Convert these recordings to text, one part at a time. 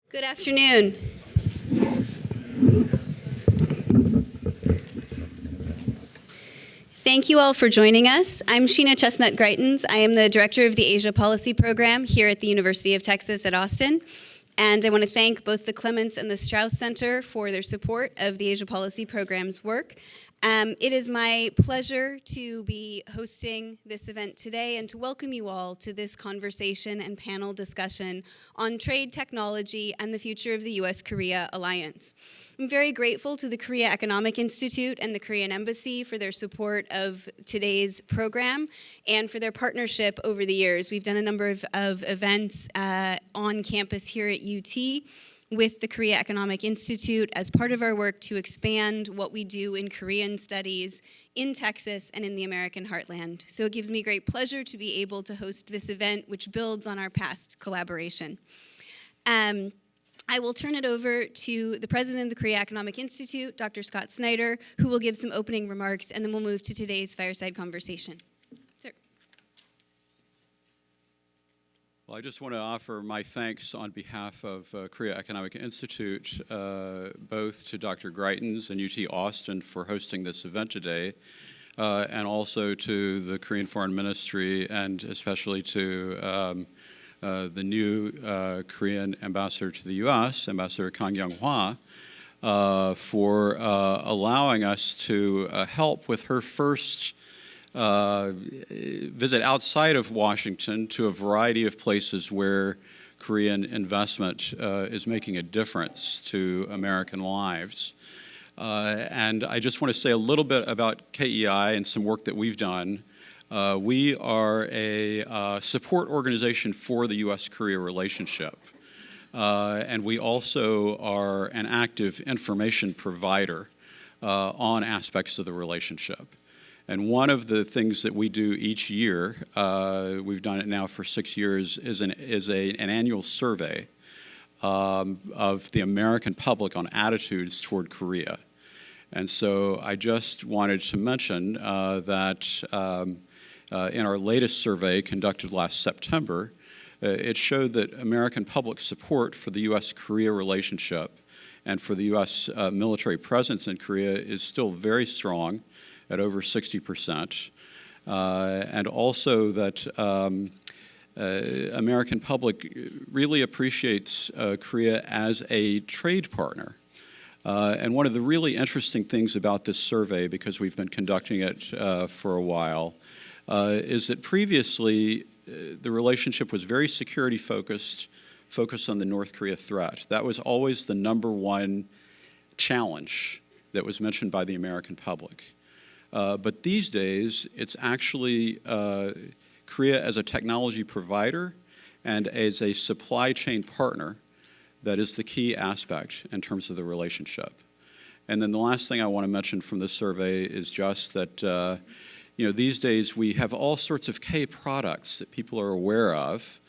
Good afternoon. Thank you all for joining us. I'm Sheena Chestnut Greitens. I am the Director of the Asia Policy Program here at the University of Texas at Austin. And I want to thank both the Clements and the Strauss Center for their support of the Asia Policy Program's work. It is my pleasure to be hosting this event today and to welcome you all to this conversation and panel discussion on trade, technology, and the future of the U.S.-Korea alliance. I'm very grateful to the Korea Economic Institute and the Korean Embassy for their support of today's program and for their partnership over the years. We've done a number of events on campus here at UT with the Korea Economic Institute as part of our work to expand what we do in Korean studies in Texas and in the American heartland. So it gives me great pleasure to be able to host this event, which builds on our past collaboration. I will turn it over to the president of the Korea Economic Institute, Dr. Scott Snyder, who will give some opening remarks, and then we'll move to today's fireside conversation. Well, I just want to offer my thanks on behalf of Korea Economic Institute, both to Dr. Greitens and UT Austin for hosting this event today, and also to the Korean Foreign Ministry and especially to the new Korean ambassador to the U.S., Ambassador Kang Kyung-wha, for allowing us to help with her first visit outside of Washington to a variety of places where Korean investment is making a difference to American lives. And I just want to say a little bit about KEI and some work that we've done. We are a support organization for the U.S.-Korea relationship. And we also are an active information provider on aspects of the relationship. And one of the things that we do each year, we've done it now for 6 years, is an annual survey of the American public on attitudes toward Korea. And so I just wanted to mention that in our latest survey conducted last September, it showed that American public support for the U.S.-Korea relationship and for the U.S. Military presence in Korea is still very strong, at over 60%, and also that American public really appreciates Korea as a trade partner. And one of the really interesting things about this survey, because we've been conducting it for a while, is that previously the relationship was very security focused on the North Korea threat. That was always the number one challenge that was mentioned by the American public. But these days, it's actually Korea as a technology provider and as a supply chain partner that is the key aspect in terms of the relationship. And then the last thing I want to mention from this survey is just that these days we have all sorts of K products that people are aware of,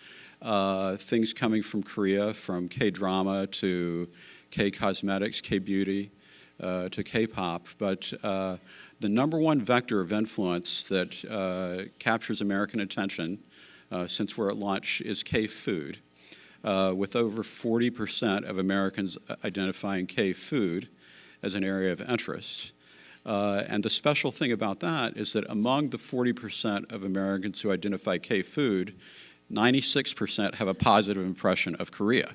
things coming from Korea, from K-drama to K-cosmetics, K-beauty, to K-pop, but the number one vector of influence that captures American attention since we're at launch is K-food, with over 40% of Americans identifying K-food as an area of interest. And the special thing about that is that among the 40% of Americans who identify K-food, 96% have a positive impression of Korea.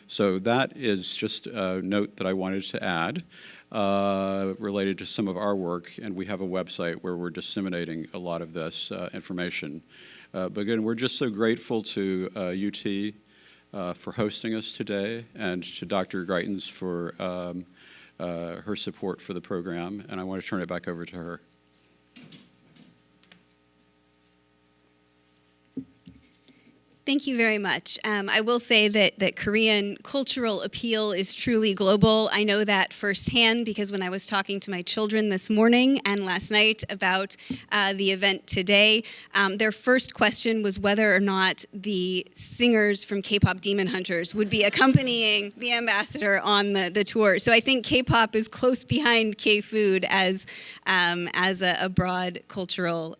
So that is just a note that I wanted to add. Related to some of our work, and we have a website where we're disseminating a lot of this information. But again, we're just so grateful to UT for hosting us today, and to Dr. Greitens for her support for the program, and I want to turn it back over to her. Thank you very much. I will say that Korean cultural appeal is truly global. I know that firsthand because when I was talking to my children this morning and last night about the event today, their first question was whether or not the singers from K-pop Demon Hunters would be accompanying the ambassador on the tour. So I think K-pop is close behind K-food as a broad cultural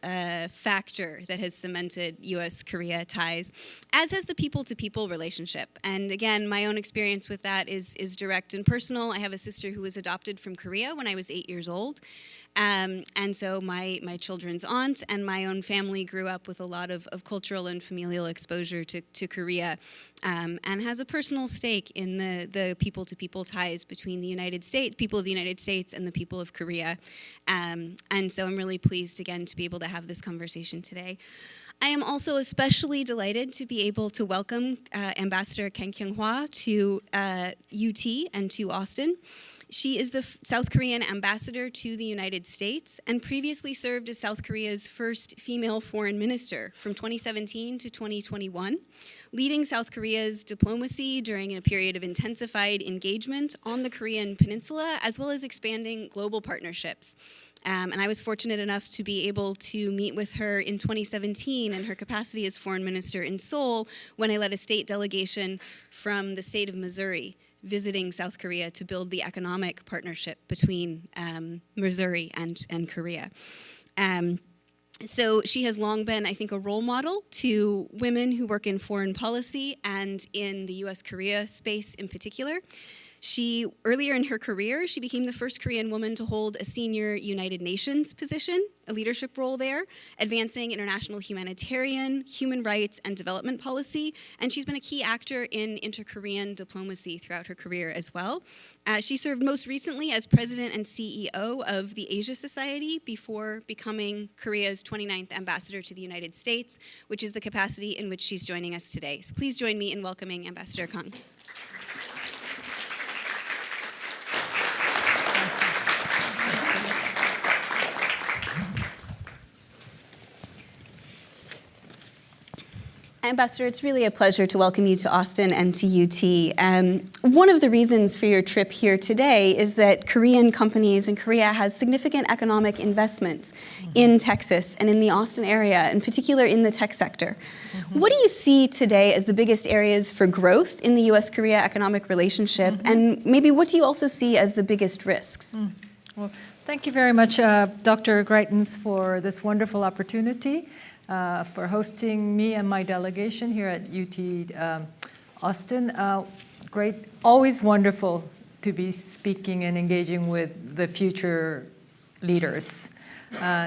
factor that has cemented U.S.-Korea ties. as has the people-to-people relationship. And again, my own experience with that is direct and personal. I have a sister who was adopted from Korea when I was 8 years old. And so my children's aunt and my own family grew up with a lot of cultural and familial exposure to Korea, and has a personal stake in the people-to-people ties between the United States, people of the United States, and the people of Korea. And so I'm really pleased, again, to be able to have this conversation today. I am also especially delighted to be able to welcome Ambassador Kang Kyung-wha to UT and to Austin. She is the South Korean ambassador to the United States and previously served as South Korea's first female foreign minister from 2017 to 2021, leading South Korea's diplomacy during a period of intensified engagement on the Korean peninsula, as well as expanding global partnerships. And I was fortunate enough to be able to meet with her in 2017 in her capacity as foreign minister in Seoul when I led a state delegation from the state of Missouri visiting South Korea to build the economic partnership between Missouri and Korea. So she has long been, I think, a role model to women who work in foreign policy and in the US-Korea space in particular. Earlier in her career, she became the first Korean woman to hold a senior United Nations position, a leadership role there, advancing international humanitarian, human rights, and development policy. And she's been a key actor in inter-Korean diplomacy throughout her career as well. She served most recently as president and CEO of the Asia Society before becoming Korea's 29th ambassador to the United States, which is the capacity in which she's joining us today. So please join me in welcoming Ambassador Kang. Ambassador, it's really a pleasure to welcome you to Austin and to UT. One of the reasons for your trip here today is that Korean companies in Korea has significant economic investments in Texas and in the Austin area, in particular in the tech sector. What do you see today as the biggest areas for growth in the US-Korea economic relationship? And maybe what do you also see as the biggest risks? Well, thank you very much, Dr. Greitens, for this wonderful opportunity. For hosting me and my delegation here at UT Austin. Great, always wonderful to be speaking and engaging with the future leaders.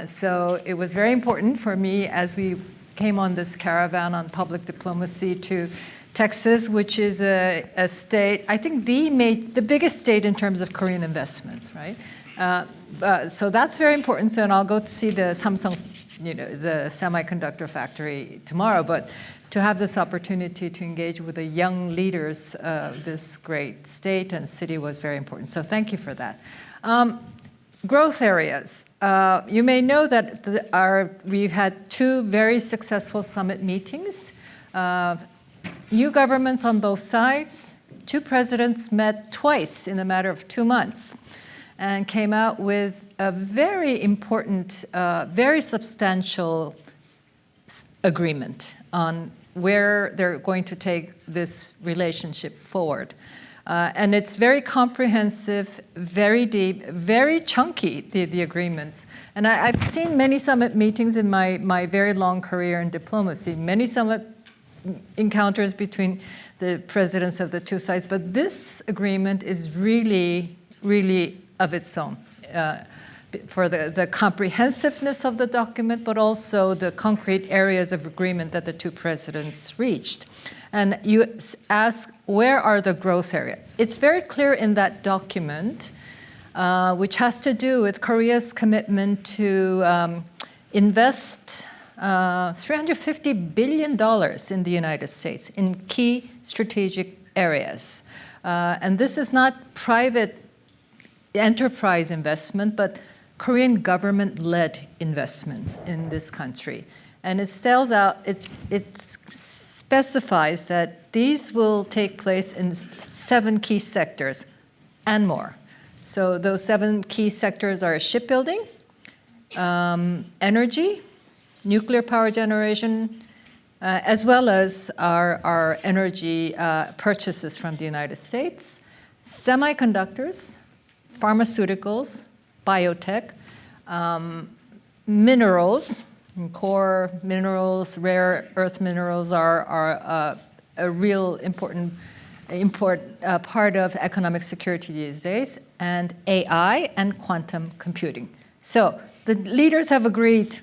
So it was very important for me as we came on this caravan on public diplomacy to Texas, which is a state, I think the biggest state in terms of Korean investments, right? So that's very important. So, and I'll go to see the Samsung, the semiconductor factory tomorrow, but to have this opportunity to engage with the young leaders of this great state and city was very important. So thank you for that. Growth areas. You may know that we've had two very successful summit meetings. New governments on both sides. Two presidents met twice in a matter of 2 months and came out with a very important, very substantial agreement on where they're going to take this relationship forward. And it's very comprehensive, very deep, very chunky, the agreements. And I've seen many summit meetings in my very long career in diplomacy, many summit encounters between the presidents of the two sides, but this agreement is really, really of its own, for the comprehensiveness of the document, but also the concrete areas of agreement that the two presidents reached. And you ask, where are the growth areas? It's very clear in that document, which has to do with Korea's commitment to invest $350 billion in the United States in key strategic areas. And this is not private enterprise investment, but Korean government-led investments in this country. And it spells out, it specifies that these will take place in 7 key sectors and more. So those 7 key sectors are shipbuilding, energy, nuclear power generation, as well as our energy purchases from the United States, semiconductors, pharmaceuticals, biotech, minerals, core minerals, rare earth minerals are a real important part of economic security these days, and AI and quantum computing. So the leaders have agreed.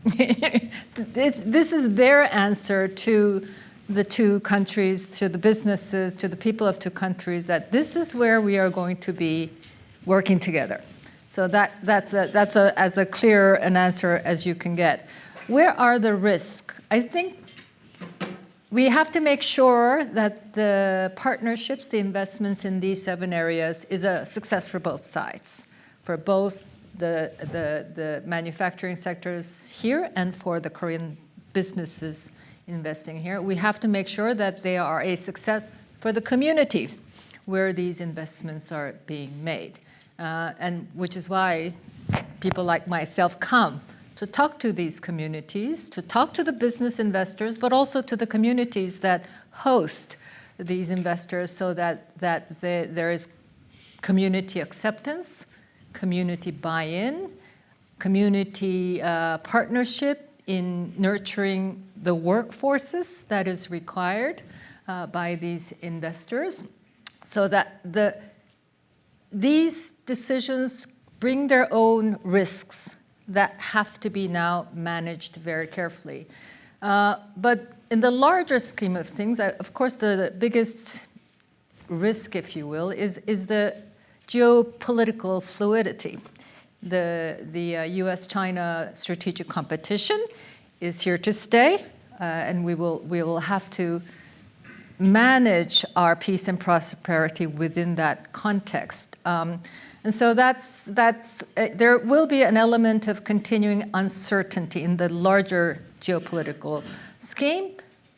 This is their answer to the two countries, to the businesses, to the people of two countries, that this is where we are going to be working together. So that's as a clear an answer as you can get. Where are the risks? I think we have to make sure that the partnerships, the investments in these 7 areas is a success for both sides, for both the manufacturing sectors here and for the Korean businesses investing here. We have to make sure that they are a success for the communities where these investments are being made. And which is why people like myself come to talk to these communities, to talk to the business investors, but also to the communities that host these investors, so that there is community acceptance, community buy-in, community partnership in nurturing the workforces that is required by these investors, so that these decisions bring their own risks that have to be now managed very carefully. But in the larger scheme of things, of course, the biggest risk, if you will, is the geopolitical fluidity. The U.S.-China strategic competition is here to stay, and we will have to manage our peace and prosperity within that context. And so there will be an element of continuing uncertainty in the larger geopolitical scheme,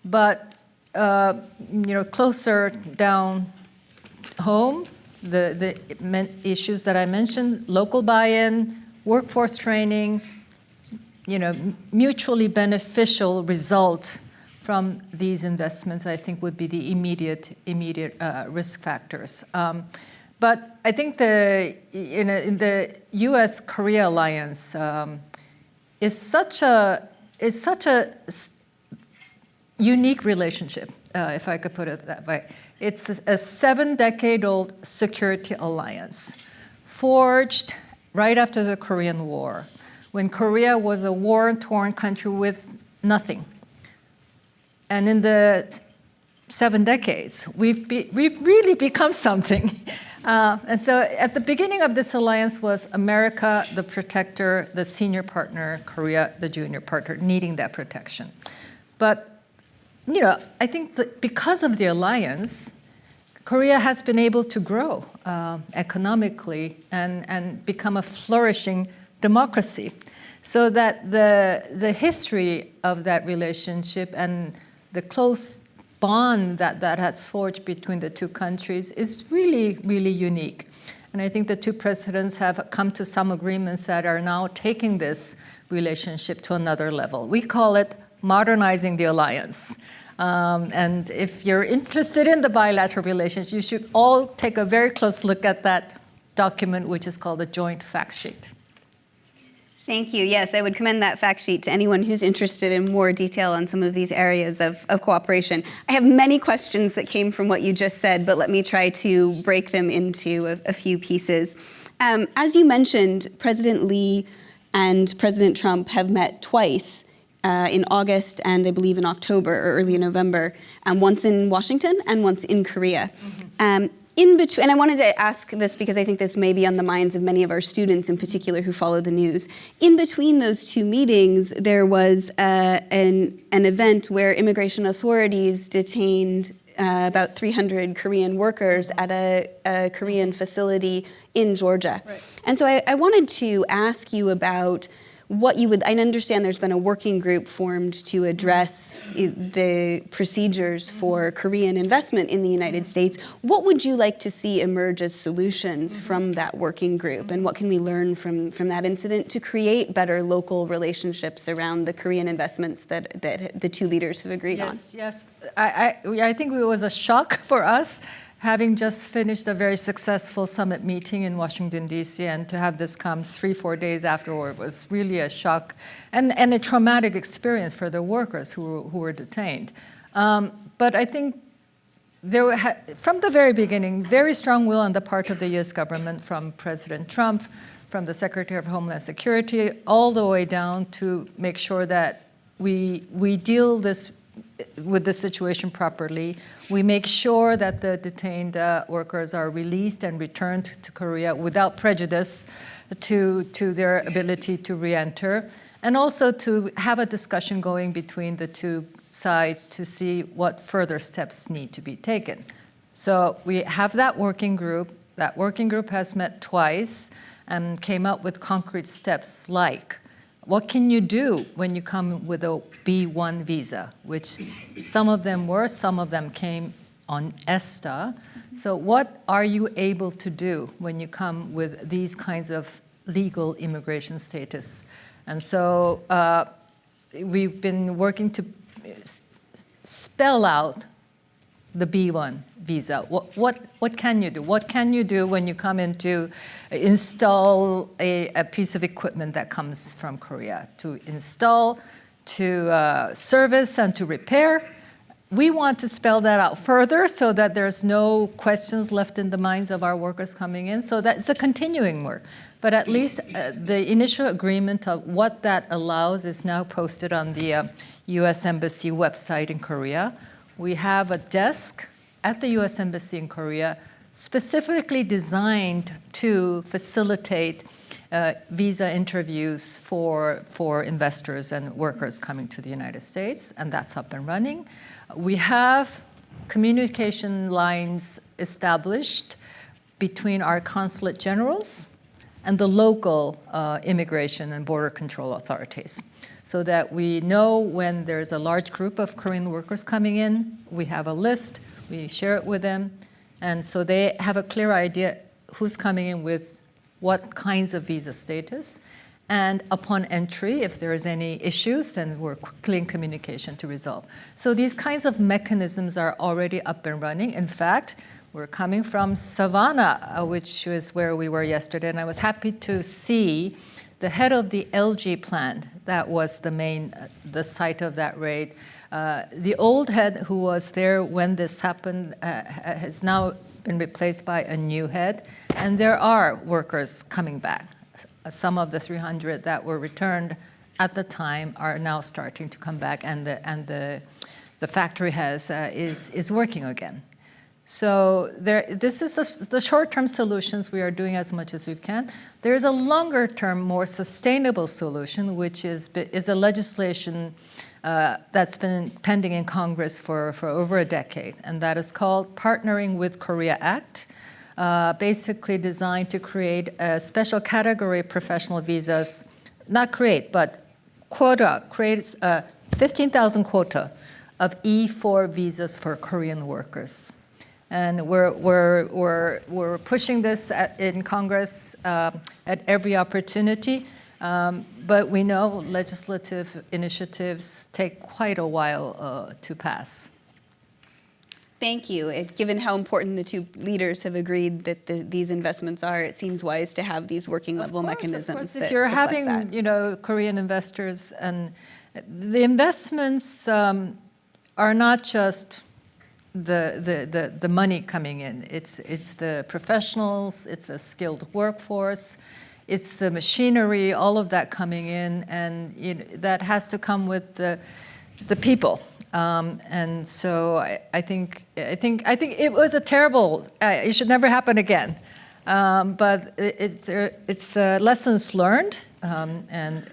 but closer down home, the issues that I mentioned, local buy-in, workforce training, mutually beneficial result from these investments, I think, would be the immediate risk factors. But I think in the U.S.-Korea alliance is such a unique relationship, if I could put it that way. It's a 7-decade-old security alliance forged right after the Korean War, when Korea was a war-torn country with nothing. And in the 7 decades, we've really become something. And so at the beginning of this alliance was America, the protector, the senior partner, Korea, the junior partner, needing that protection. But, I think that because of the alliance, Korea has been able to grow economically and become a flourishing democracy. So that the history of that relationship and the close bond that has forged between the two countries is really, really unique. And I think the two presidents have come to some agreements that are now taking this relationship to another level. We call it modernizing the alliance. And if you're interested in the bilateral relations, you should all take a very close look at that document, which is called the Joint Fact Sheet. Thank you. Yes, I would commend that fact sheet to anyone who's interested in more detail on some of these areas of cooperation. I have many questions that came from what you just said, but let me try to break them into a few pieces. As you mentioned, President Lee and President Trump have met twice in August and I believe in October or early November, once in Washington and once in Korea. Mm-hmm. In between, and I wanted to ask this because I think this may be on the minds of many of our students in particular who follow the news. In between those two meetings, there was an event where immigration authorities detained about 300 Korean workers at a Korean facility in Georgia. Right. And so I wanted to ask you about what you would, I understand there's been a working group formed to address the procedures for Korean investment in the United States. What would you like to see emerge as solutions from that working group? And what can we learn from that incident to create better local relationships around the Korean investments that the two leaders have agreed on? Yes. I think it was a shock for us having just finished a very successful summit meeting in Washington, D.C., and to have this come 3-4 days afterward was really a shock and a traumatic experience for the workers who were detained. But I think there from the very beginning, very strong will on the part of the U.S. government, from President Trump, from the Secretary of Homeland Security, all the way down to make sure that we deal with the situation properly. We make sure that the detained workers are released and returned to Korea without prejudice to their ability to re-enter, and also to have a discussion going between the two sides to see what further steps need to be taken. So we have that working group. That working group has met twice and came up with concrete steps like, what can you do when you come with a B1 visa, which some of them came on ESTA. So what are you able to do when you come with these kinds of legal immigration status? And so we've been working to spell out the B1 visa. What can you do? What can you do when you come in to install a piece of equipment that comes from Korea? To install, to service, and to repair. We want to spell that out further so that there's no questions left in the minds of our workers coming in. So that's a continuing work. But at least the initial agreement of what that allows is now posted on the U.S. Embassy website in Korea. We have a desk at the U.S. Embassy in Korea specifically designed to facilitate visa interviews for investors and workers coming to the United States, and that's up and running. We have communication lines established between our consulate generals and the local immigration and border control authorities, so that we know when there's a large group of Korean workers coming in, we have a list, we share it with them, and so they have a clear idea who's coming in with what kinds of visa status. And upon entry, if there is any issues, then we're quickly in communication to resolve. So these kinds of mechanisms are already up and running. In fact, we're coming from Savannah, which is where we were yesterday, and I was happy to see the head of the LG plant, that was the site of that raid. The old head who was there when this happened has now been replaced by a new head, and there are workers coming back. Some of the 300 that were returned at the time are now starting to come back, and the factory is working again. So this is the short-term solutions. We are doing as much as we can. There is a longer-term, more sustainable solution, which is a legislation that's been pending in Congress for over a decade, and that is called Partnering with Korea Act, basically designed to create a special category of professional visas, not create, but creates a 15,000 quota of E4 visas for Korean workers. And we're pushing this in Congress at every opportunity. But we know legislative initiatives take quite a while to pass. Thank you. Given how important the two leaders have agreed that these investments are, it seems wise to have these working level mechanisms. Of course, that if you're reflect having, that. Korean investors, and the investments are not just the money coming in. It's the professionals, it's the skilled workforce, it's the machinery, all of that coming in, and that has to come with the people. And so I think it was a terrible. It should never happen again. But it's lessons learned, and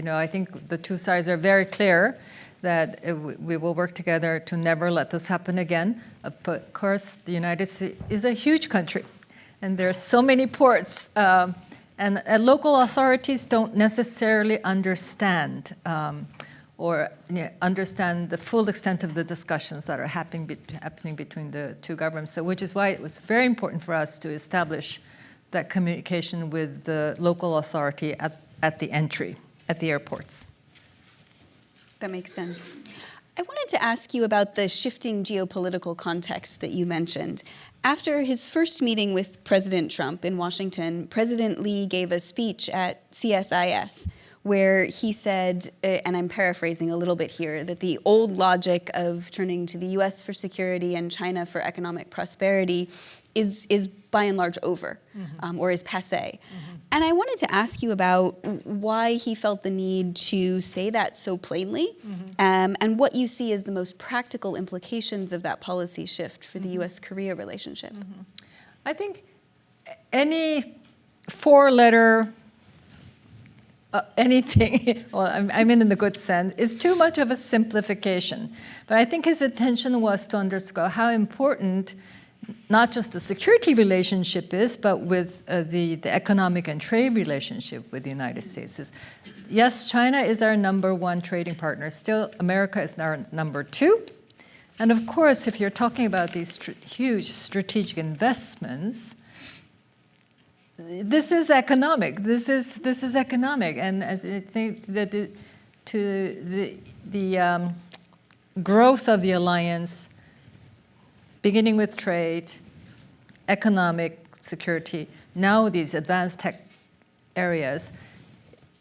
I think the two sides are very clear that we will work together to never let this happen again. But of course, the United States is a huge country, and there are so many ports, and local authorities don't necessarily understand or understand the full extent of the discussions that are happening between the two governments. So, which is why it was very important for us to establish that communication with the local authority at the entry, at the airports. That makes sense. I wanted to ask you about the shifting geopolitical context that you mentioned. After his first meeting with President Trump in Washington, President Lee gave a speech at CSIS where he said, and I'm paraphrasing a little bit here, that the old logic of turning to the US for security and China for economic prosperity is by and large over, or is passé. And I wanted to ask you about why he felt the need to say that so plainly, and what you see as the most practical implications of that policy shift for the US-Korea relationship. I think any four-letter anything, well, I mean in the good sense, is too much of a simplification. But I think his intention was to underscore how important not just the security relationship is, but with the economic and trade relationship with the United States. Yes, China is our #1 trading partner. Still, America is our #2. And of course, if you're talking about these huge strategic investments, this is economic. This is economic, and I think that the growth of the alliance, beginning with trade, economic security, now these advanced tech areas,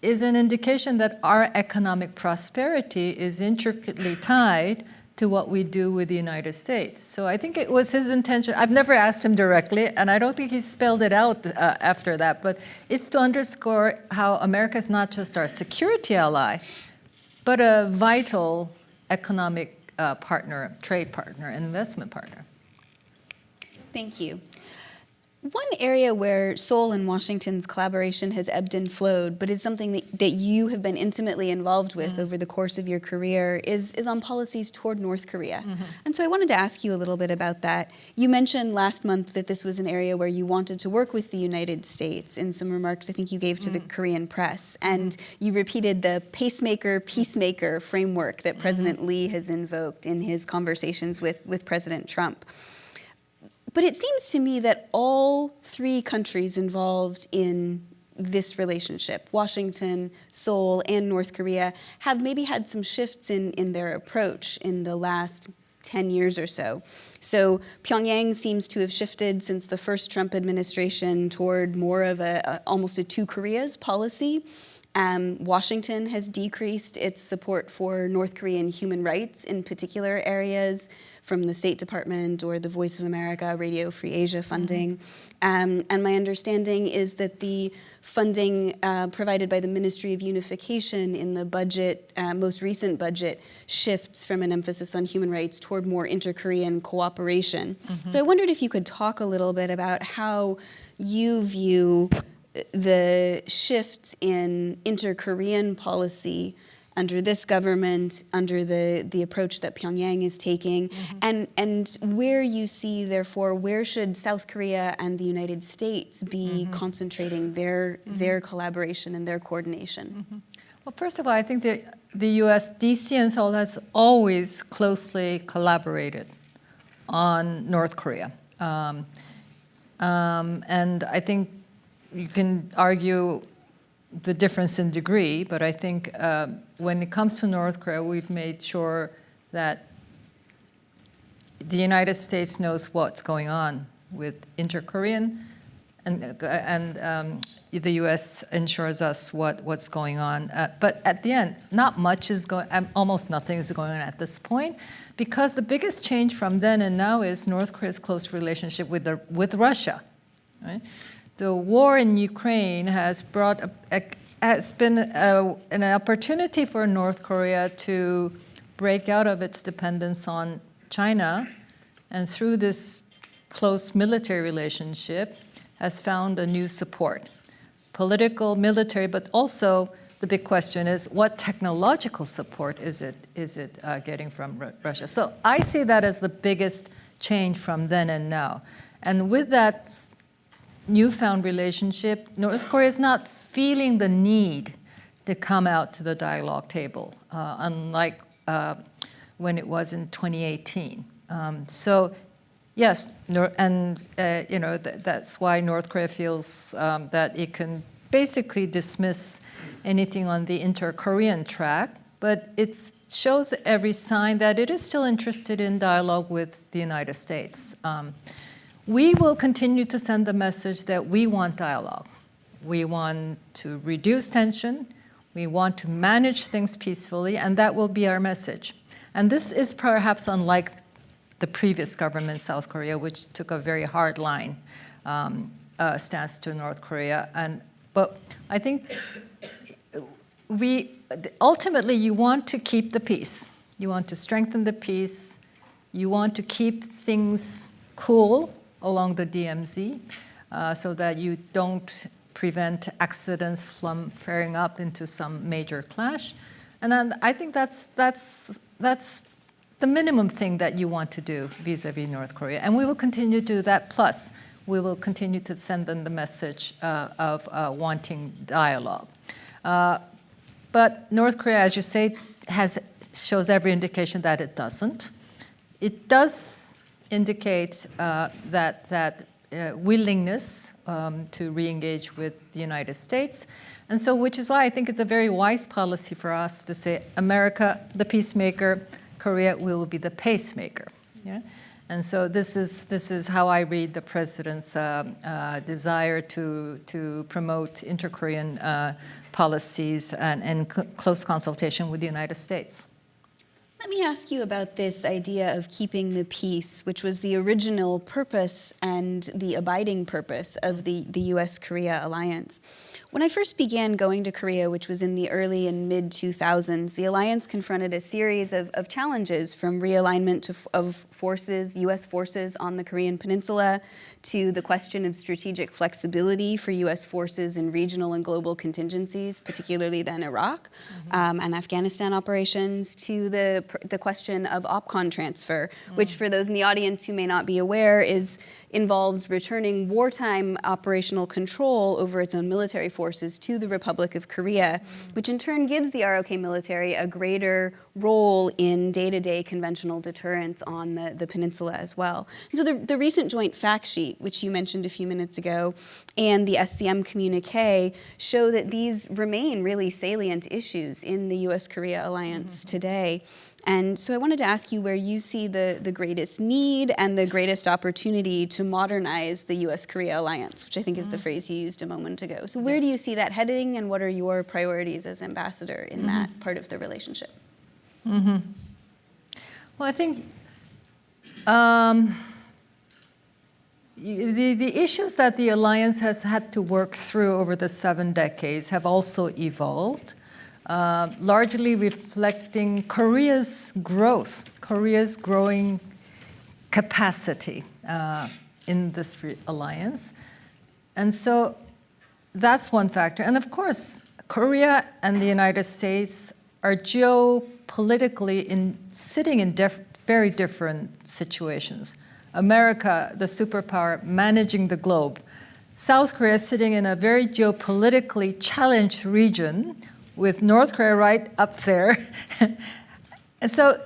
is an indication that our economic prosperity is intricately tied to what we do with the United States. So I think it was his intention. I've never asked him directly, and I don't think he spelled it out after that, but it's to underscore how America is not just our security ally, but a vital economic partner, trade partner, and investment partner. Thank you. One area where Seoul and Washington's collaboration has ebbed and flowed, but is something that you have been intimately involved with over the course of your career, is on policies toward North Korea. And so I wanted to ask you a little bit about that. You mentioned last month that this was an area where you wanted to work with the United States in some remarks I think you gave to the Korean press. And you repeated the pacemaker, peacemaker framework that President Lee has invoked in his conversations with President Trump. But it seems to me that all three countries involved in this relationship, Washington, Seoul, and North Korea, have maybe had some shifts in their approach in the last 10 years or so. So Pyongyang seems to have shifted since the first Trump administration toward more of almost a two Koreas policy. Washington has decreased its support for North Korean human rights in particular areas, from the State Department or the Voice of America, Radio Free Asia funding. And my understanding is that the funding provided by the Ministry of Unification in the budget, most recent budget, shifts from an emphasis on human rights toward more inter-Korean cooperation. So I wondered if you could talk a little bit about how you view the shifts in inter-Korean policy under this government, under the approach that Pyongyang is taking, and where you see, therefore, where should South Korea and the United States be concentrating their collaboration and their coordination? Well, first of all, I think the U.S., D.C. and Seoul has always closely collaborated on North Korea. And I think you can argue the difference in degree, but I think when it comes to North Korea, we've made sure that the United States knows what's going on with inter-Korean, and the U.S. ensures us what's going on. But at the end, not much is going, almost nothing is going on at this point, because the biggest change from then and now is North Korea's close relationship with Russia, right? The war in Ukraine has been an opportunity for North Korea to break out of its dependence on China, and through this close military relationship has found a new support, political, military, but also the big question is what technological support is it getting from Russia? So I see that as the biggest change from then and now, and with that newfound relationship, North Korea is not feeling the need to come out to the dialogue table, unlike when it was in 2018. So, yes, that's why North Korea feels that it can basically dismiss anything on the inter-Korean track, but it's shows every sign that it is still interested in dialogue with the United States. We will continue to send the message that we want dialogue. We want to reduce tension. We want to manage things peacefully, and that will be our message. And this is perhaps unlike the previous government in South Korea, which took a very hard line stance to North Korea. But I think ultimately you want to keep the peace. You want to strengthen the peace. You want to keep things cool along the DMZ so that you don't prevent accidents from flaring up into some major clash. And then I think that's the minimum thing that you want to do vis-a-vis North Korea. And we will continue to do that. Plus, we will continue to send them the message of wanting dialogue. But North Korea, as you say, shows every indication that it doesn't. It does indicate that willingness to re-engage with the United States. And so, which is why I think it's a very wise policy for us to say, America, the peacemaker, Korea will be the pacemaker. Yeah? And so this is how I read the president's desire to promote inter-Korean policies and close consultation with the United States. Let me ask you about this idea of keeping the peace, which was the original purpose and the abiding purpose of the U.S.-Korea alliance. When I first began going to Korea, which was in the early and mid-2000s, the alliance confronted a series of challenges, from realignment of forces, U.S. forces on the Korean peninsula, to the question of strategic flexibility for U.S. forces in regional and global contingencies, particularly then Iraq and Afghanistan operations, to the question of OPCON transfer, which for those in the audience who may not be aware involves returning wartime operational control over its own military forces to the Republic of Korea, which in turn gives the ROK military a greater role in day-to-day conventional deterrence on the peninsula as well. And so the recent joint fact sheet, which you mentioned a few minutes ago, and the SCM communique show that these remain really salient issues in the U.S.-Korea alliance today. And so I wanted to ask you where you see the greatest need and the greatest opportunity to modernize the U.S.-Korea alliance, which I think is the phrase you used a moment ago. So where do you see that heading, and what are your priorities as ambassador in that part of the relationship? Well, I think the issues that the alliance has had to work through over the 7 decades have also evolved. Largely reflecting Korea's growth, Korea's growing capacity in this alliance. And so that's one factor. And of course, Korea and the United States are geopolitically sitting in very different situations. America, the superpower, managing the globe. South Korea sitting in a very geopolitically challenged region, with North Korea right up there. And so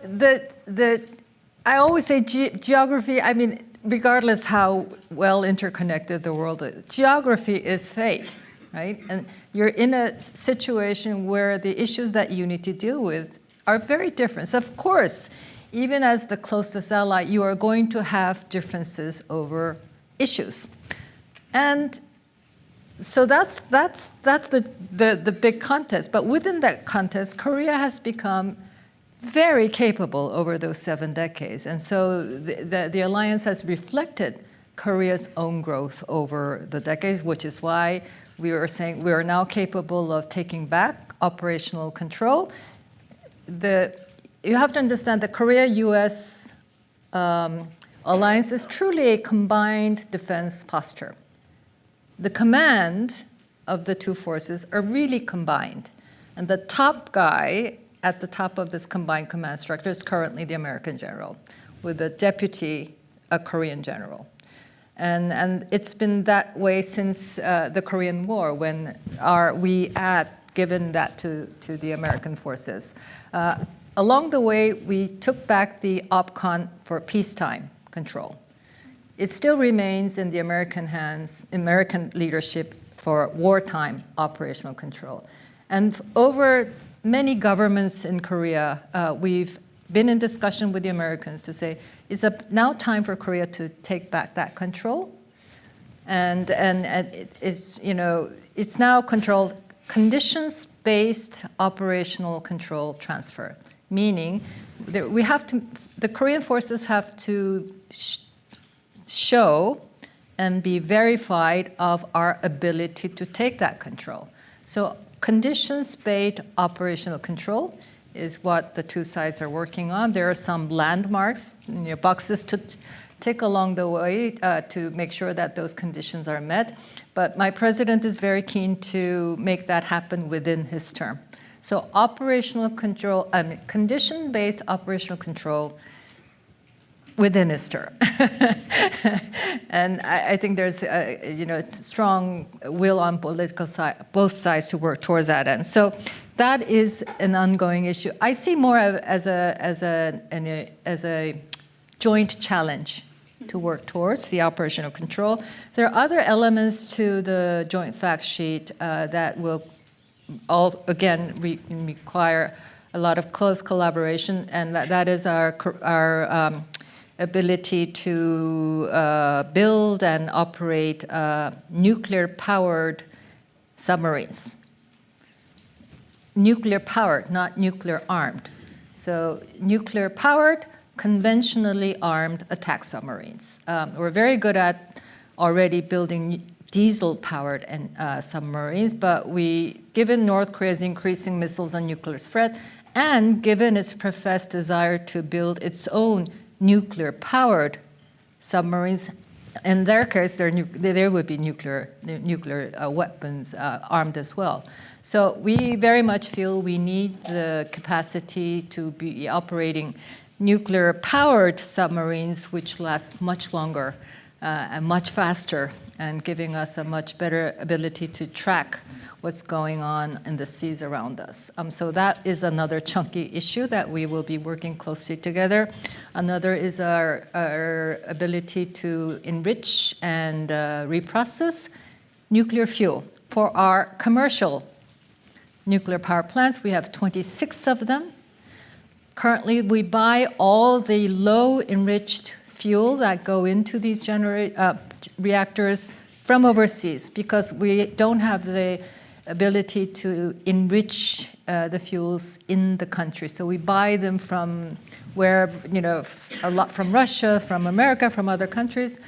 I always say geography, I mean, regardless how well interconnected the world is, geography is fate, right? And you're in a situation where the issues that you need to deal with are very different. So of course, even as the closest ally, you are going to have differences over issues. And so that's the big contest. But within that contest, Korea has become very capable over those 7 decades. And so the alliance has reflected Korea's own growth over the decades, which is why we are saying we are now capable of taking back operational control. You have to understand the Korea-US alliance is truly a combined defense posture. The command of the two forces are really combined. And the top guy at the top of this combined command structure is currently the American general, with a deputy, a Korean general. And it's been that way since the Korean War, when we had given that to the American forces. Along the way, we took back the OPCON for peacetime control. It still remains in the American hands, American leadership for wartime operational control. And over many governments in Korea, we've been in discussion with the Americans to say, is it now time for Korea to take back that control? And it's, you know, it's now controlled conditions-based operational control transfer, meaning that we have to, the Korean forces have to show and be verified of our ability to take that control. So conditions-based operational control is what the two sides are working on. There are some landmarks, you know, boxes to tick along the way to make sure that those conditions are met. But my president is very keen to make that happen within his term. So operational control, condition-based operational control within his term. And I think there's you know, strong will on political side, both sides to work towards that end. So that is an ongoing issue. I see more as a joint challenge to work towards the operational control. There are other elements to the joint fact sheet that will all, again, require a lot of close collaboration, and that is our ability to build and operate nuclear-powered submarines. Nuclear-powered, not nuclear-armed. So nuclear-powered, conventionally armed attack submarines. We're very good at already building diesel-powered submarines, but given North Korea's increasing missiles and nuclear threat, and given its professed desire to build its own nuclear-powered submarines, in their case, there would be nuclear weapons armed as well. So we very much feel we need the capacity to be operating nuclear-powered submarines, which last much longer and much faster, and giving us a much better ability to track what's going on in the seas around us. So that is another chunky issue that we will be working closely together. Another is our ability to enrich and reprocess nuclear fuel. For our commercial nuclear power plants, we have 26 of them. Currently, we buy all the low-enriched fuel that go into these reactors from overseas because we don't have the ability to enrich the fuels in the country. So we buy them from wherever, you know, a lot from Russia, from America, from other countries.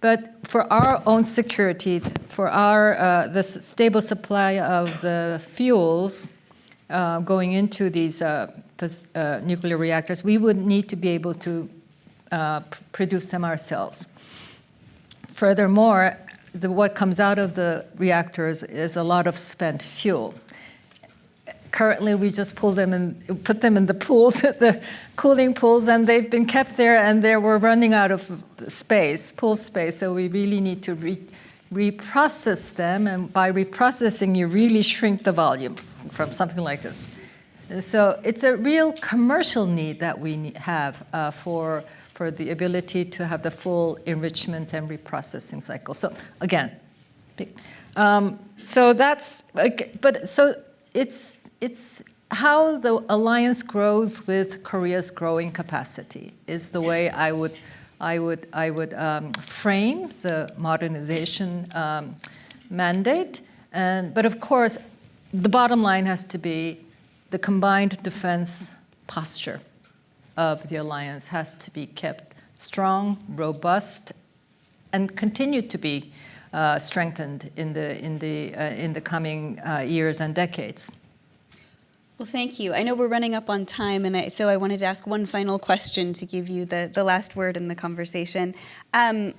But for our own security, for our the stable supply of the fuels going into these nuclear reactors, we would need to be able to produce them ourselves. Furthermore, what comes out of the reactors is a lot of spent fuel. Currently, we just pull them and put them in the pools, the cooling pools, and they've been kept there, and we're running out of space, pool space. So we really need to reprocess them, and by reprocessing, you really shrink the volume from something like this. So it's a real commercial need that we have for the ability to have the full enrichment and reprocessing cycle. So again, so that's, but so it's how the alliance grows with Korea's growing capacity is the way I would frame the modernization mandate. But of course, the bottom line has to be the combined defense posture of the alliance has to be kept strong, robust, and continue to be strengthened in the coming years and decades. Well, thank you. I know we're running up on time, and so I wanted to ask one final question to give you the last word in the conversation. I'm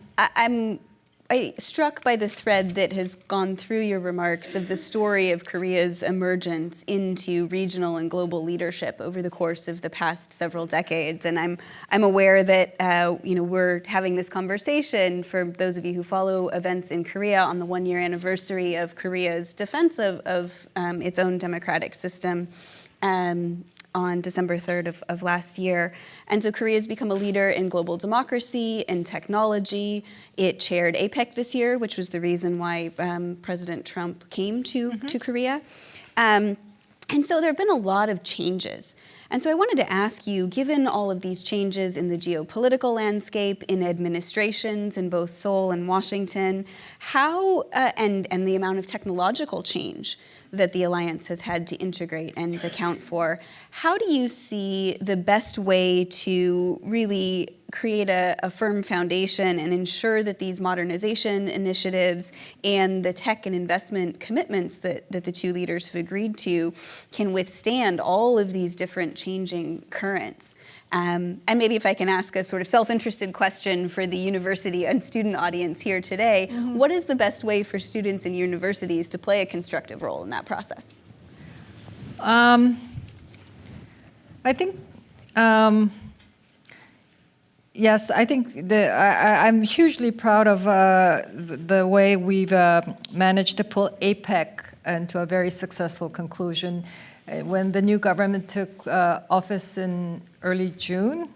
struck by the thread that has gone through your remarks of the story of Korea's emergence into regional and global leadership over the course of the past several decades. And I'm aware that we're having this conversation, for those of you who follow events in Korea, on the one-year anniversary of Korea's defense of its own democratic system on December 3rd of last year. And so Korea has become a leader in global democracy and technology. It chaired APEC this year, which was the reason why President Trump came to Korea. And so there have been a lot of changes. And so I wanted to ask you, given all of these changes in the geopolitical landscape, in administrations in both Seoul and Washington, how, and the amount of technological change that the alliance has had to integrate and account for, how do you see the best way to really create a firm foundation and ensure that these modernization initiatives and the tech and investment commitments that the two leaders have agreed to can withstand all of these different changing currents? And maybe if I can ask a sort of self-interested question for the university and student audience here today, what is the best way for students in universities to play a constructive role in that process? I think, yes, I think I'm hugely proud of the way we've managed to pull APEC into a very successful conclusion. When the new government took office in early June,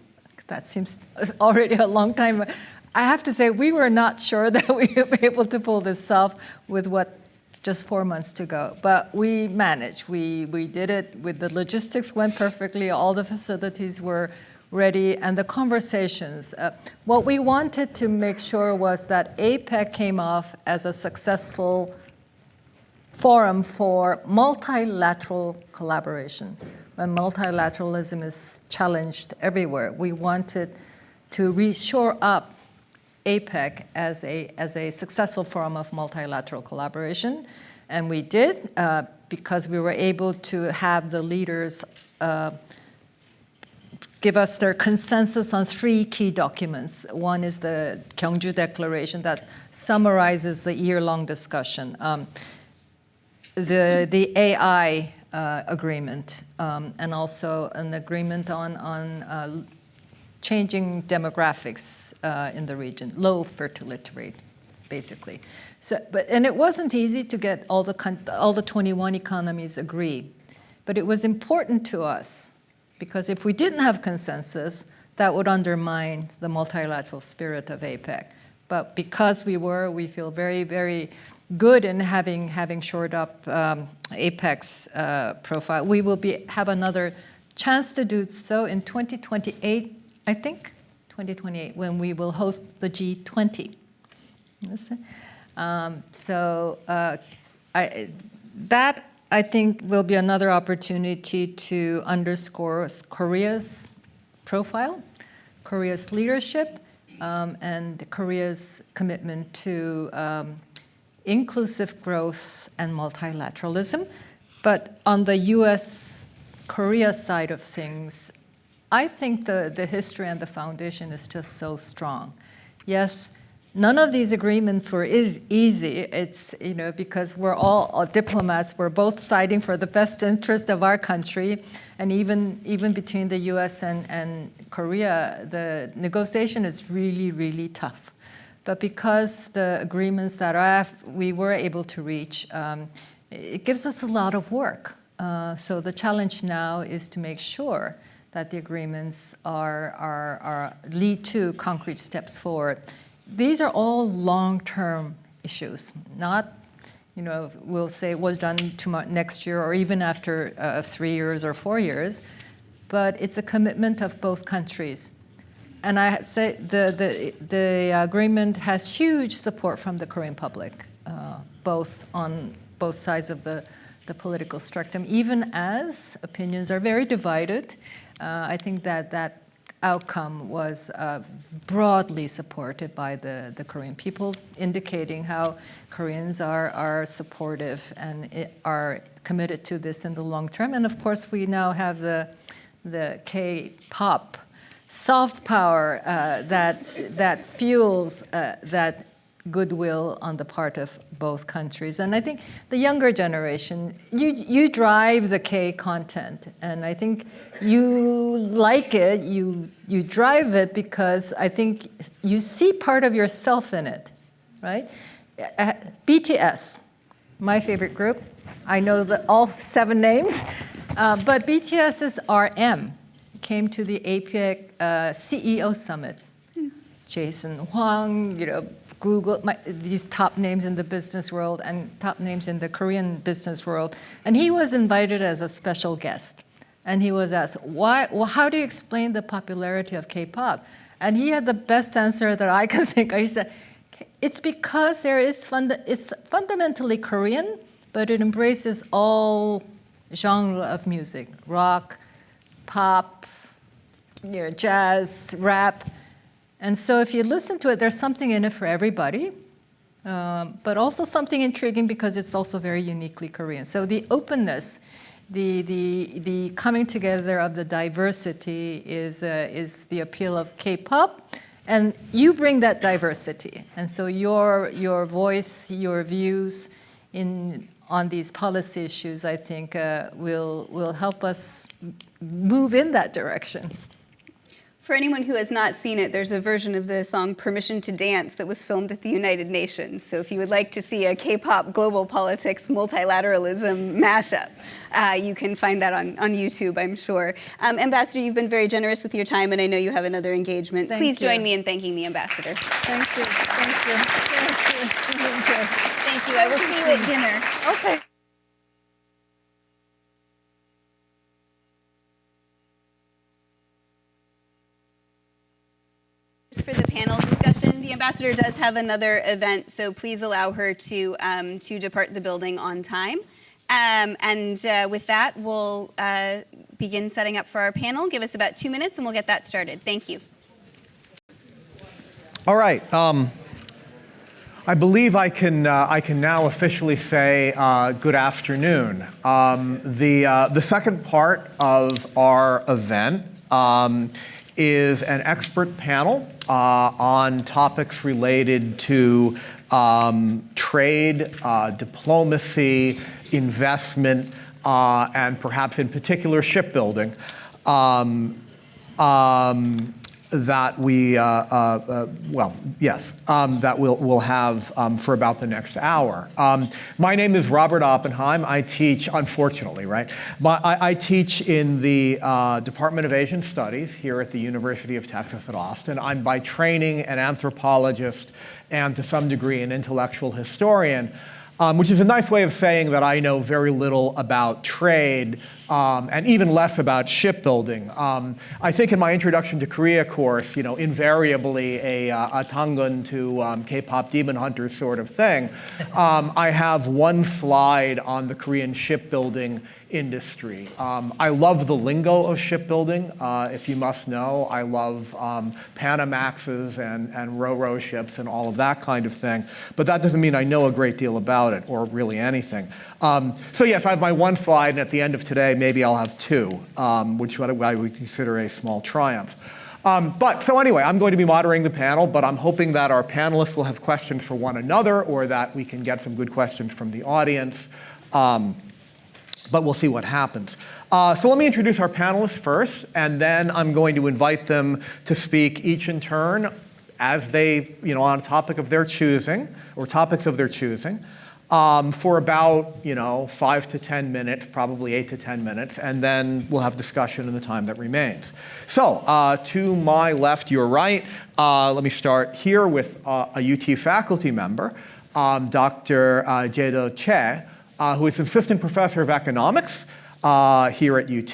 that seems already a long time. I have to say, we were not sure that we would be able to pull this off with just 4 months to go. But we managed. We did it. With the logistics went perfectly. All the facilities were ready, and the conversations. What we wanted to make sure was that APEC came off as a successful forum for multilateral collaboration. When multilateralism is challenged everywhere, we wanted to reshore up APEC as a successful forum of multilateral collaboration. And we did, because we were able to have the leaders give us their consensus on 3 key documents. One is the Gyeongju Declaration that summarizes the year-long discussion. The AI agreement, and also an agreement on changing demographics in the region, low fertility rate, basically. So, and it wasn't easy to get all the 21 economies agree, but it was important to us because if we didn't have consensus, that would undermine the multilateral spirit of APEC. But because we feel very, very good in having shored up APEC's profile. We will have another chance to do so in 2028, I think, 2028, when we will host the G20. That, I think, will be another opportunity to underscore Korea's profile, Korea's leadership, and Korea's commitment to inclusive growth and multilateralism. But on the US-Korea side of things, I think the history and the foundation is just so strong. Yes, none of these agreements were easy. It's, because we're all diplomats, we're both siding for the best interest of our country. And even between the US and Korea, the negotiation is really, really tough. But because the agreements that we were able to reach, it gives us a lot of work. So the challenge now is to make sure that the agreements lead to concrete steps forward. These are all long-term issues, not, we'll say we're done next year or even after 3 years or 4 years, but it's a commitment of both countries. And I say the agreement has huge support from the Korean public, on both sides of the political spectrum, even as opinions are very divided. I think that outcome was broadly supported by the Korean people, indicating how Koreans are supportive and are committed to this in the long term. And of course, we now have the K-pop soft power that fuels that goodwill on the part of both countries. And I think the younger generation, you drive the K content, and I think you like it, you drive it because I think you see part of yourself in it, right? BTS, my favorite group. I know all 7 names, but BTS's RM came to the APEC CEO summit. Jason Huang, Google, these top names in the business world and top names in the Korean business world. And he was invited as a special guest. And he was asked, how do you explain the popularity of K-pop? And he had the best answer that I can think of. He said, it's because it's fundamentally Korean, but it embraces all genre of music, rock, pop, jazz, rap. And so if you listen to it, there's something in it for everybody, but also something intriguing because it's also very uniquely Korean. So the openness, the coming together of the diversity is the appeal of K-pop. And you bring that diversity. And so your voice, your views on these policy issues, I think, will help us move in that direction. For anyone who has not seen it, there's a version of the song Permission to Dance that was filmed at the United Nations. So if you would like to see a K-pop global politics multilateralism mashup, you can find that on YouTube, I'm sure. Ambassador, you've been very generous with your time, and I know you have another engagement. Please join me in thanking the ambassador. Thank you. Thank you. Thank you. Thank you. I will see you at dinner. Okay. For the panel discussion, the ambassador does have another event, so please allow her to depart the building on time. With that, we'll begin setting up for our panel. Give us about 2 minutes, and we'll get that started. Thank you. All right. I believe I can now officially say good afternoon. The second part of our event is an expert panel on topics related to trade, diplomacy, investment, and perhaps in particular shipbuilding that we'll have for about the next hour. My name is Robert Oppenheim. I teach, unfortunately, right? I teach in the Department of Asian Studies here at the University of Texas at Austin. I'm by training an anthropologist and to some degree an intellectual historian. Which is a nice way of saying that I know very little about trade and even less about shipbuilding. I think in my Introduction to Korea course, invariably a Tangun to K-pop demon hunter sort of thing, I have one slide on the Korean shipbuilding industry. I love the lingo of shipbuilding, if you must know. I love Panamaxes and ro-ro ships and all of that kind of thing. But that doesn't mean I know a great deal about it or really anything. So yes, I have my one slide, and at the end of today, maybe I'll have two, which I would consider a small triumph. So anyway, I'm going to be moderating the panel, but I'm hoping that our panelists will have questions for one another or that we can get some good questions from the audience. But we'll see what happens. So let me introduce our panelists first, and then I'm going to invite them to speak each in turn as they, on a topic of their choosing, or topics of their choosing, for about, 5 to 10 minutes, probably 8 to 10 minutes, and then we'll have discussion in the time that remains. So to my left, your right, let me start here with a UT faculty member, Dr. Jae-do Choi, who is assistant professor of economics here at UT.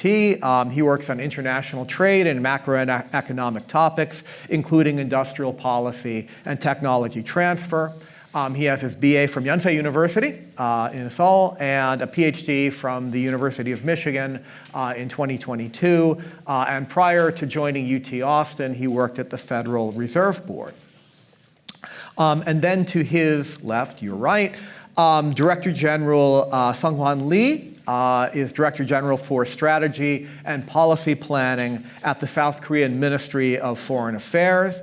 He works on international trade and macroeconomic topics, including industrial policy and technology transfer. He has his BA from Yonsei University in Seoul and a PhD from the University of Michigan in 2022. And prior to joining UT Austin, he worked at the Federal Reserve Board. And then to his left, your right, Director General Sung-hwan Lee is Director General for Strategy and Policy Planning at the South Korean Ministry of Foreign Affairs.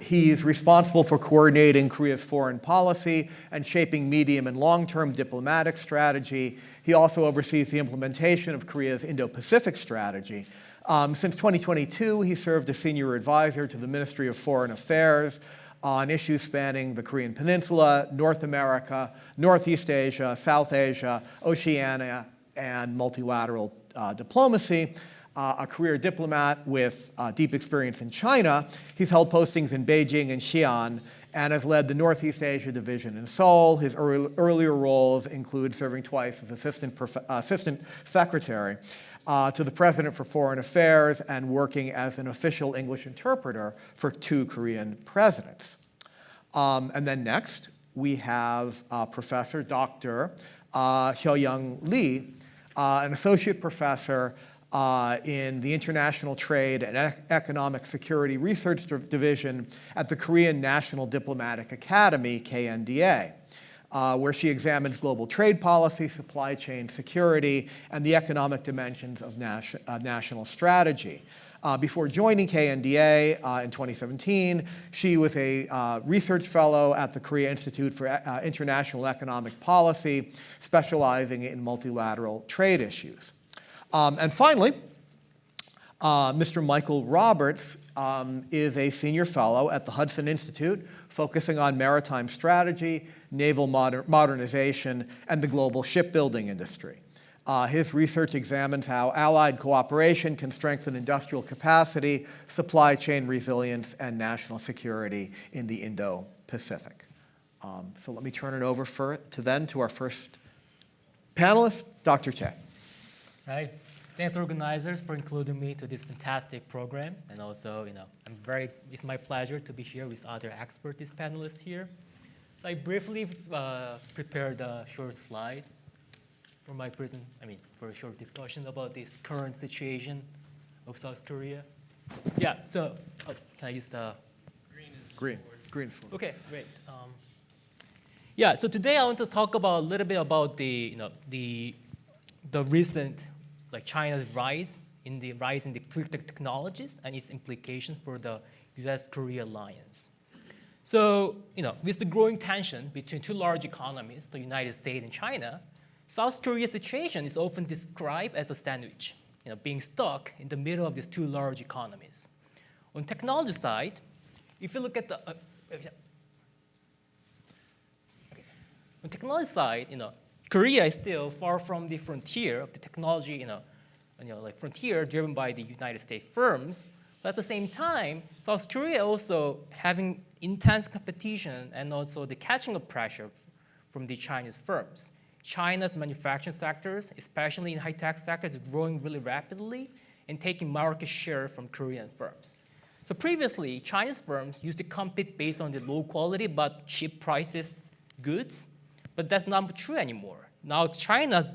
He's responsible for coordinating Korea's foreign policy and shaping medium and long-term diplomatic strategy. He also oversees the implementation of Korea's Indo-Pacific strategy. Since 2022, he served as senior advisor to the Ministry of Foreign Affairs on issues spanning the Korean Peninsula, North America, Northeast Asia, South Asia, Oceania, and multilateral diplomacy. A career diplomat with deep experience in China, he's held postings in Beijing and Xi'an and has led the Northeast Asia Division in Seoul. His earlier roles include serving twice as Assistant Secretary to the President for Foreign Affairs and working as an official English interpreter for 2 Korean presidents. And then next, we have Professor Dr. Hyo-young Lee, an associate professor in the International Trade and Economic Security Research Division at the Korean National Diplomatic Academy, KNDA, where she examines global trade policy, supply chain security, and the economic dimensions of national strategy. Before joining KNDA in 2017, she was a research fellow at the Korea Institute for International Economic Policy, specializing in multilateral trade issues. And finally, Mr. Michael Roberts is a senior fellow at the Hudson Institute, focusing on maritime strategy, naval modernization, and the global shipbuilding industry. His research examines how allied cooperation can strengthen industrial capacity, supply chain resilience, and national security in the Indo-Pacific. So let me turn it over to our first panelist, Dr. Che. Right. Thanks, organizers, for including me to this fantastic program. And also, it's my pleasure to be here with other experts, these panelists here. So I briefly prepared a short slide for for a short discussion about this current situation of South Korea. Yeah, so, can I use the green? Green. Okay, great. Yeah, so today I want to talk about a little bit about the recent, China's rise in the critical technologies and its implications for the U.S.-Korea alliance. So, with the growing tension between 2 large economies, the United States and China, South Korea's situation is often described as a sandwich, being stuck in the middle of these 2 large economies. On the technology side, if you look at the on technology side, Korea is still far from the frontier of the technology, frontier driven by the United States firms. But at the same time, South Korea also having intense competition and also the catching up pressure from the Chinese firms. China's manufacturing sectors, especially in high-tech sectors, is growing really rapidly and taking market share from Korean firms. So previously, Chinese firms used to compete based on the low quality but cheap prices goods, but that's not true anymore. Now China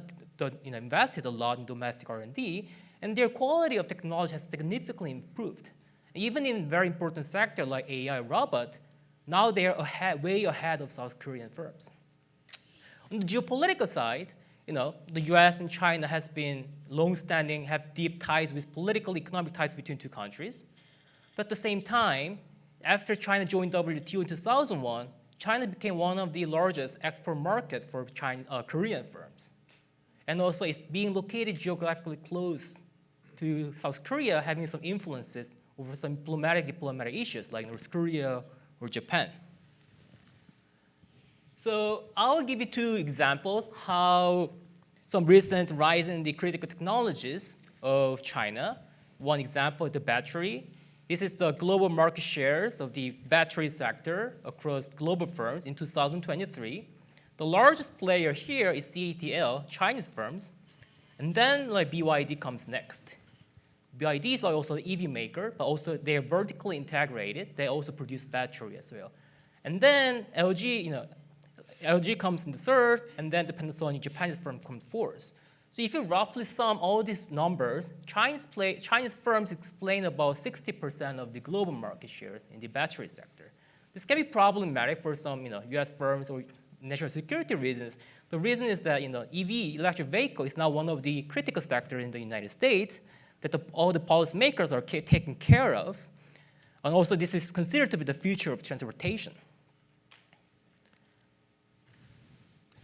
invested a lot in domestic R&D, and their quality of technology has significantly improved. Even in very important sectors like AI, robot, now they're way ahead of South Korean firms. On the geopolitical side, the US and China has been long-standing, have deep ties with political, economic ties between 2 countries. But at the same time, after China joined WTO in 2001, China became one of the largest export markets for Korean firms. And also it's being located geographically close to South Korea, having some influences over some diplomatic issues like North Korea or Japan. So I'll give you 2 examples how some recent rise in the critical technologies of China. One example, the battery. This is the global market shares of the battery sector across global firms in 2023. The largest player here is CATL, Chinese firms, and then BYD comes next. BYD is also an EV maker, but also they are vertically integrated. They also produce battery as well. And then LG comes in the third, and then the Panasonic Japanese firm comes fourth. So if you roughly sum all these numbers, Chinese firms explain about 60% of the global market shares in the battery sector. This can be problematic for some US firms or national security reasons. The reason is that EV, electric vehicle, is now one of the critical sectors in the United States that all the policymakers are taking care of. And also this is considered to be the future of transportation.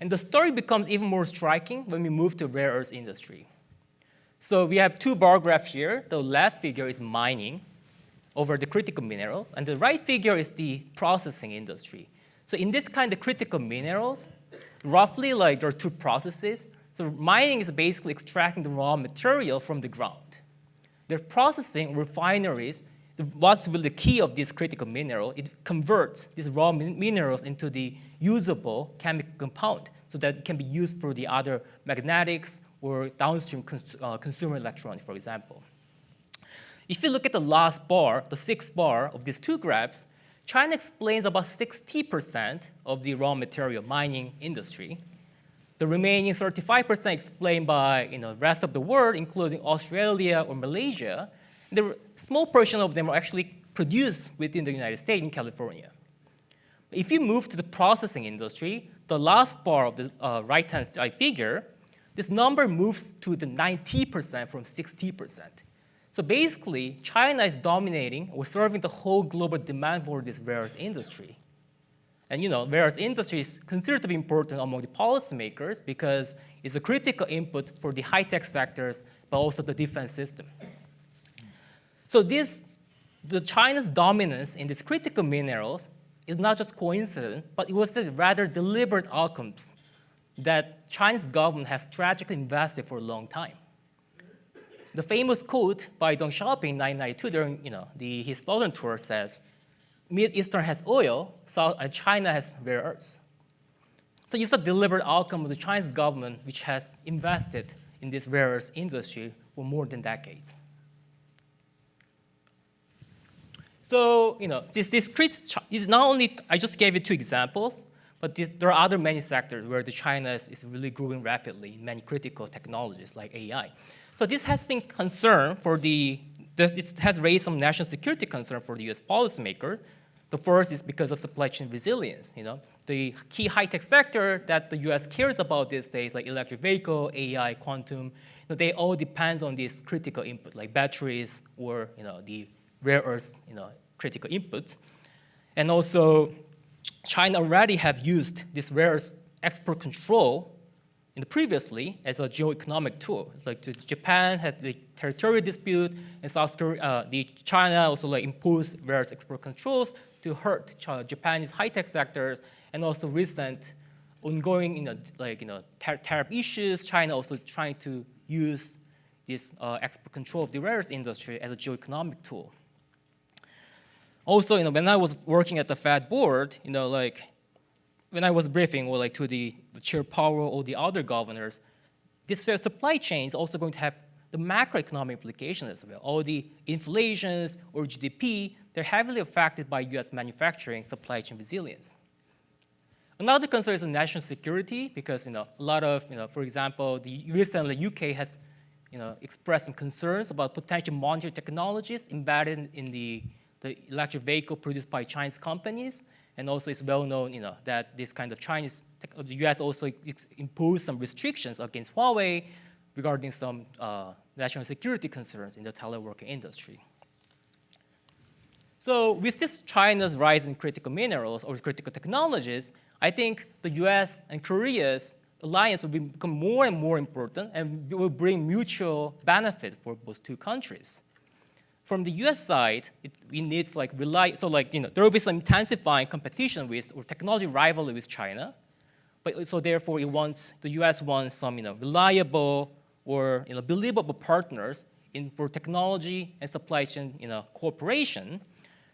And the story becomes even more striking when we move to rare earth industry. So we have 2 bar graphs here. The left figure is mining over the critical minerals, and the right figure is the processing industry. So in this kind of critical minerals, roughly there are 2 processes. So mining is basically extracting the raw material from the ground. The processing refineries what's really the key of this critical mineral? It converts these raw minerals into the usable chemical compound so that it can be used for the other magnetics or downstream consumer electronics, for example. If you look at the last bar, the sixth bar of these two graphs, China explains about 60% of the raw material mining industry. The remaining 35% explained by the rest of the world, including Australia or Malaysia. The small portion of them are actually produced within the United States in California. If you move to the processing industry, the last bar of the right-hand side figure, this number moves to the 90% from 60%. So basically, China is dominating or serving the whole global demand for this rare earth industry. And rare earth industry is considered to be important among the policymakers because it's a critical input for the high-tech sectors, but also the defense system. So the China's dominance in these critical minerals is not just coincident, but it was a rather deliberate outcomes that Chinese government has tragically invested for a long time. The famous quote by Deng Xiaoping in 1992 during his southern tour says, "Mid-Eastern has oil, China has rare earths." So it's a deliberate outcome of the Chinese government which has invested in this rare earth industry for more than decades. So this is not only, I just gave you two examples, but there are other many sectors where China is really growing rapidly in many critical technologies like AI. So this has been concern for it has raised some national security concern for the US policymaker. The first is because of supply chain resilience. The key high-tech sector that the US cares about these days, like electric vehicle, AI, quantum, they all depend on this critical input, like batteries or the rare earth critical inputs. And also, China already have used this rare earth export control previously as a geoeconomic tool. Like Japan had the territorial dispute, and South Korea, China also imposed rare earth export controls to hurt Japanese high-tech sectors, and also recent ongoing tariff issues. China also trying to use this export control of the rare earth industry as a geoeconomic tool. Also, when I was working at the Fed board, when I was briefing to the Chair Powell or the other governors, this supply chain is also going to have the macroeconomic implications as well. All the inflations or GDP, they're heavily affected by US manufacturing supply chain resilience. Another concern is national security because a lot of, for example, recently UK has expressed some concerns about potential monetary technologies embedded in the electric vehicle produced by Chinese companies. And also it's well known that this kind of the US also imposed some restrictions against Huawei regarding some national security concerns in the teleworking industry. So with this China's rise in critical minerals or critical technologies, I think the US and Korea's alliance will become more and more important and will bring mutual benefit for both two countries. From the US side, it needs there will be some intensifying competition with or technology rivalry with China, but so therefore the US wants some reliable or believable partners for technology and supply chain cooperation.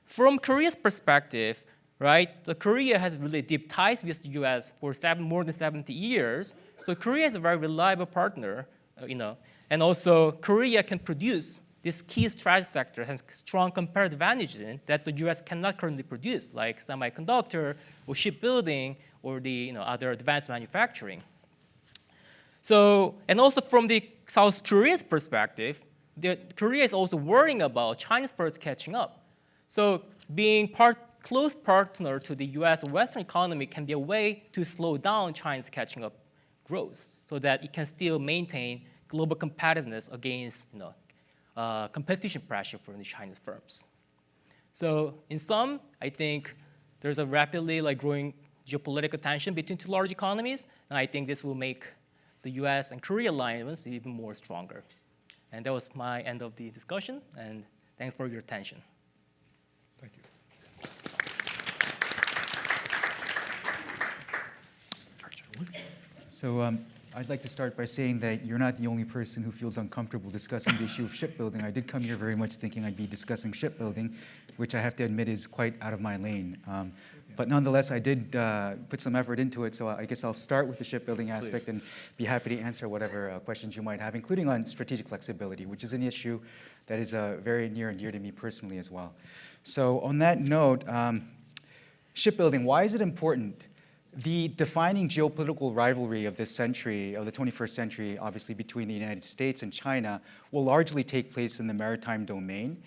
From Korea's perspective, right, Korea has really deep ties with the US for more than 70 years. So Korea is a very reliable partner, and also Korea can produce this key strategic sector has strong comparative advantages in that the US cannot currently produce, like semiconductor or shipbuilding or the other advanced manufacturing. So, and also from the South Korea's perspective, Korea is also worrying about China's first catching up. So being close partner to the US or Western economy can be a way to slow down China's catching up growth so that it can still maintain global competitiveness against competition pressure from the Chinese firms. So in sum, I think there's a rapidly growing geopolitical tension between two large economies, and I think this will make the US and Korea alliance even more stronger. And that was my end of the discussion, and thanks for your attention. Thank you. So I'd like to start by saying that you're not the only person who feels uncomfortable discussing the issue of shipbuilding. I did come here very much thinking I'd be discussing shipbuilding, which I have to admit is quite out of my lane. But nonetheless, I did put some effort into it, so I guess I'll start with the shipbuilding aspect and be happy to answer whatever questions you might have, including on strategic flexibility, which is an issue that is very near and dear to me personally as well. So on that note, shipbuilding, why is it important? The defining geopolitical rivalry of this century, of the 21st century, obviously between the United States and China, will largely take place in the maritime domain.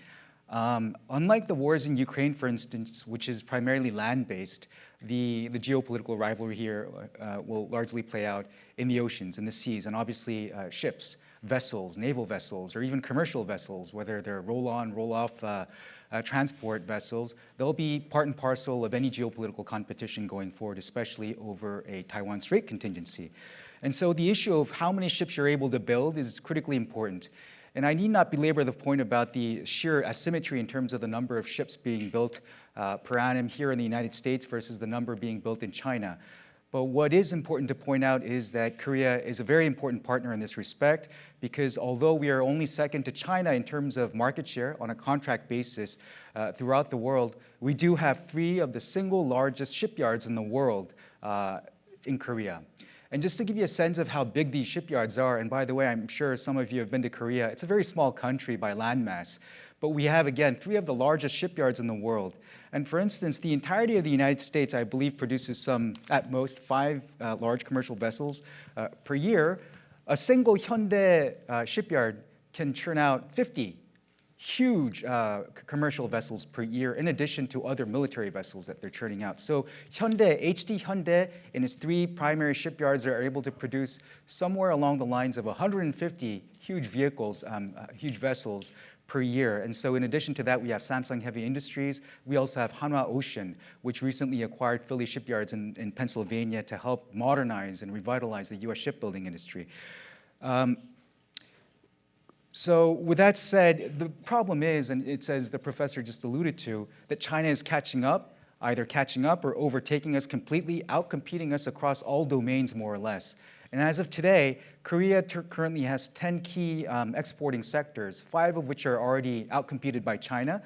Unlike the wars in Ukraine, for instance, which is primarily land-based, the geopolitical rivalry here will largely play out in the oceans, in the seas, and obviously ships, vessels, naval vessels, or even commercial vessels, whether they're roll-on, roll-off transport vessels, they'll be part and parcel of any geopolitical competition going forward, especially over a Taiwan Strait contingency. And so the issue of how many ships you're able to build is critically important. And I need not belabor the point about the sheer asymmetry in terms of the number of ships being built per annum here in the United States versus the number being built in China. But what is important to point out is that Korea is a very important partner in this respect, because although we are only second to China in terms of market share on a contract basis throughout the world, we do have 3 of the single largest shipyards in the world in Korea. And just to give you a sense of how big these shipyards are, and by the way, I'm sure some of you have been to Korea, it's a very small country by landmass, but we have, again, 3 of the largest shipyards in the world. And for instance, the entirety of the United States, I believe, produces some, at most, 5 large commercial vessels per year. A single Hyundai shipyard can churn out 50 huge commercial vessels per year, in addition to other military vessels that they're churning out. So HD Hyundai, in its 3 primary shipyards, are able to produce somewhere along the lines of 150 huge vehicles, huge vessels per year. And so in addition to that, we have Samsung Heavy Industries. We also have Hanwha Ocean, which recently acquired Philly shipyards in Pennsylvania to help modernize and revitalize the US shipbuilding industry. So with that said, the problem is, and it's as the professor just alluded to, that China is catching up, either catching up or overtaking us completely, outcompeting us across all domains more or less. And as of today, Korea currently has 10 key exporting sectors, 5 of which are already outcompeted by China.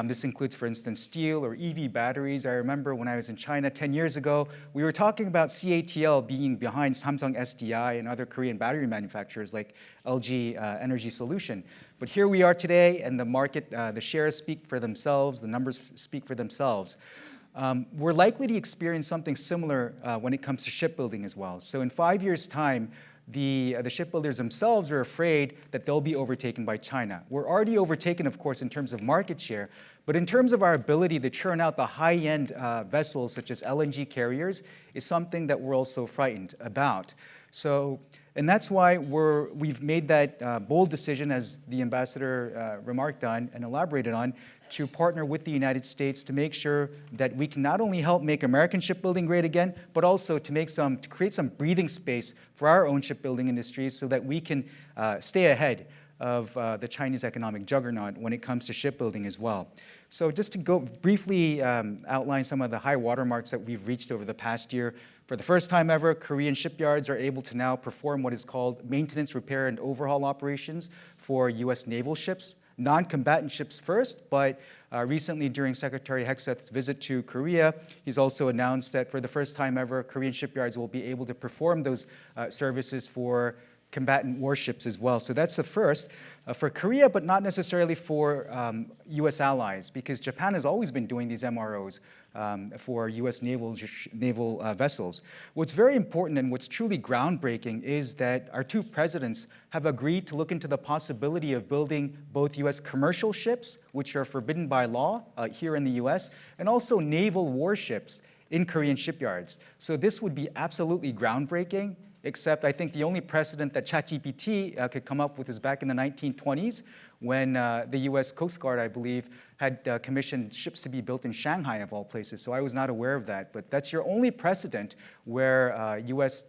This includes, for instance, steel or EV batteries. I remember when I was in China 10 years ago, we were talking about CATL being behind Samsung SDI and other Korean battery manufacturers like LG Energy Solution. But here we are today, and the market, the shares speak for themselves, the numbers speak for themselves. We're likely to experience something similar when it comes to shipbuilding as well. So in 5 years' time, the shipbuilders themselves are afraid that they'll be overtaken by China. We're already overtaken, of course, in terms of market share, but in terms of our ability to churn out the high-end vessels such as LNG carriers is something that we're also frightened about. So, and that's why we've made that bold decision, as the ambassador remarked on and elaborated on, to partner with the United States to make sure that we can not only help make American shipbuilding great again, but also to create some breathing space for our own shipbuilding industries so that we can stay ahead of the Chinese economic juggernaut when it comes to shipbuilding as well. So just to go briefly outline some of the high watermarks that we've reached over the past year. For the first time ever, Korean shipyards are able to now perform what is called maintenance, repair, and overhaul operations for US naval ships. Non-combatant ships first, but recently during Secretary Hegseth's visit to Korea, he's also announced that for the first time ever, Korean shipyards will be able to perform those services for combatant warships as well. So that's the first for Korea, but not necessarily for US allies, because Japan has always been doing these MROs for US naval vessels. What's very important and what's truly groundbreaking is that our 2 presidents have agreed to look into the possibility of building both US commercial ships, which are forbidden by law here in the US, and also naval warships in Korean shipyards. So this would be absolutely groundbreaking, except I think the only precedent that ChatGPT could come up with is back in the 1920s when the US Coast Guard, I believe, had commissioned ships to be built in Shanghai, of all places. So I was not aware of that. But that's your only precedent where US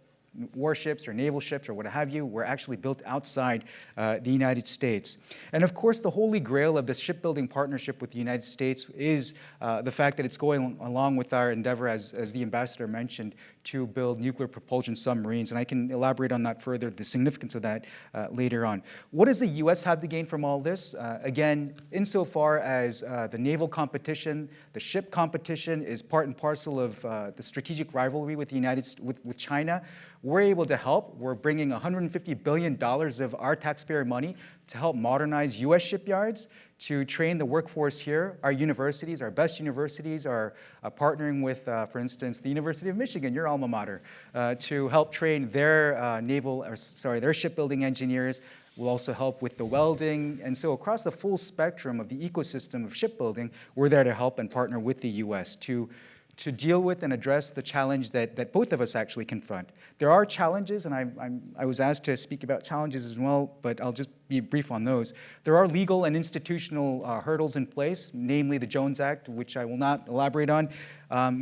warships or naval ships or what have you were actually built outside the United States. And of course, the holy grail of this shipbuilding partnership with the United States is the fact that it's going along with our endeavor, as the ambassador mentioned, to build nuclear propulsion submarines. And I can elaborate on that further, the significance of that later on. What does the U.S. have to gain from all this? Again, insofar as the naval competition, the ship competition is part and parcel of the strategic rivalry with the with China, we're able to help. We're bringing $150 billion of our taxpayer money to help modernize U.S. shipyards, to train the workforce here. Our universities, our best universities, are partnering with, for instance, the University of Michigan, your alma mater, to help train their their shipbuilding engineers. We'll also help with the welding. And so across the full spectrum of the ecosystem of shipbuilding, we're there to help and partner with the U.S. to deal with and address the challenge that both of us actually confront. There are challenges, and I was asked to speak about challenges as well, but I'll just be brief on those. There are legal and institutional hurdles in place, namely the Jones Act, which I will not elaborate on,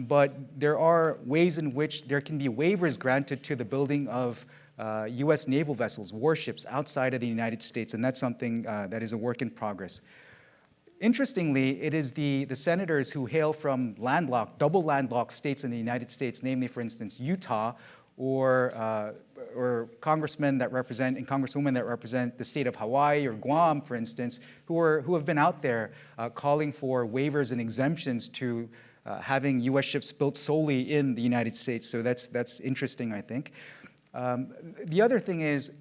but there are ways in which there can be waivers granted to the building of U.S. naval vessels, warships outside of the United States, and that's something that is a work in progress. Interestingly, it is the senators who hail from double landlocked states in the United States, namely, for instance, Utah, or congressmen that represent and congresswomen that represent the state of Hawaii or Guam, for instance, who have been out there calling for waivers and exemptions to having U.S. ships built solely in the United States. So that's interesting, I think. The other thing is,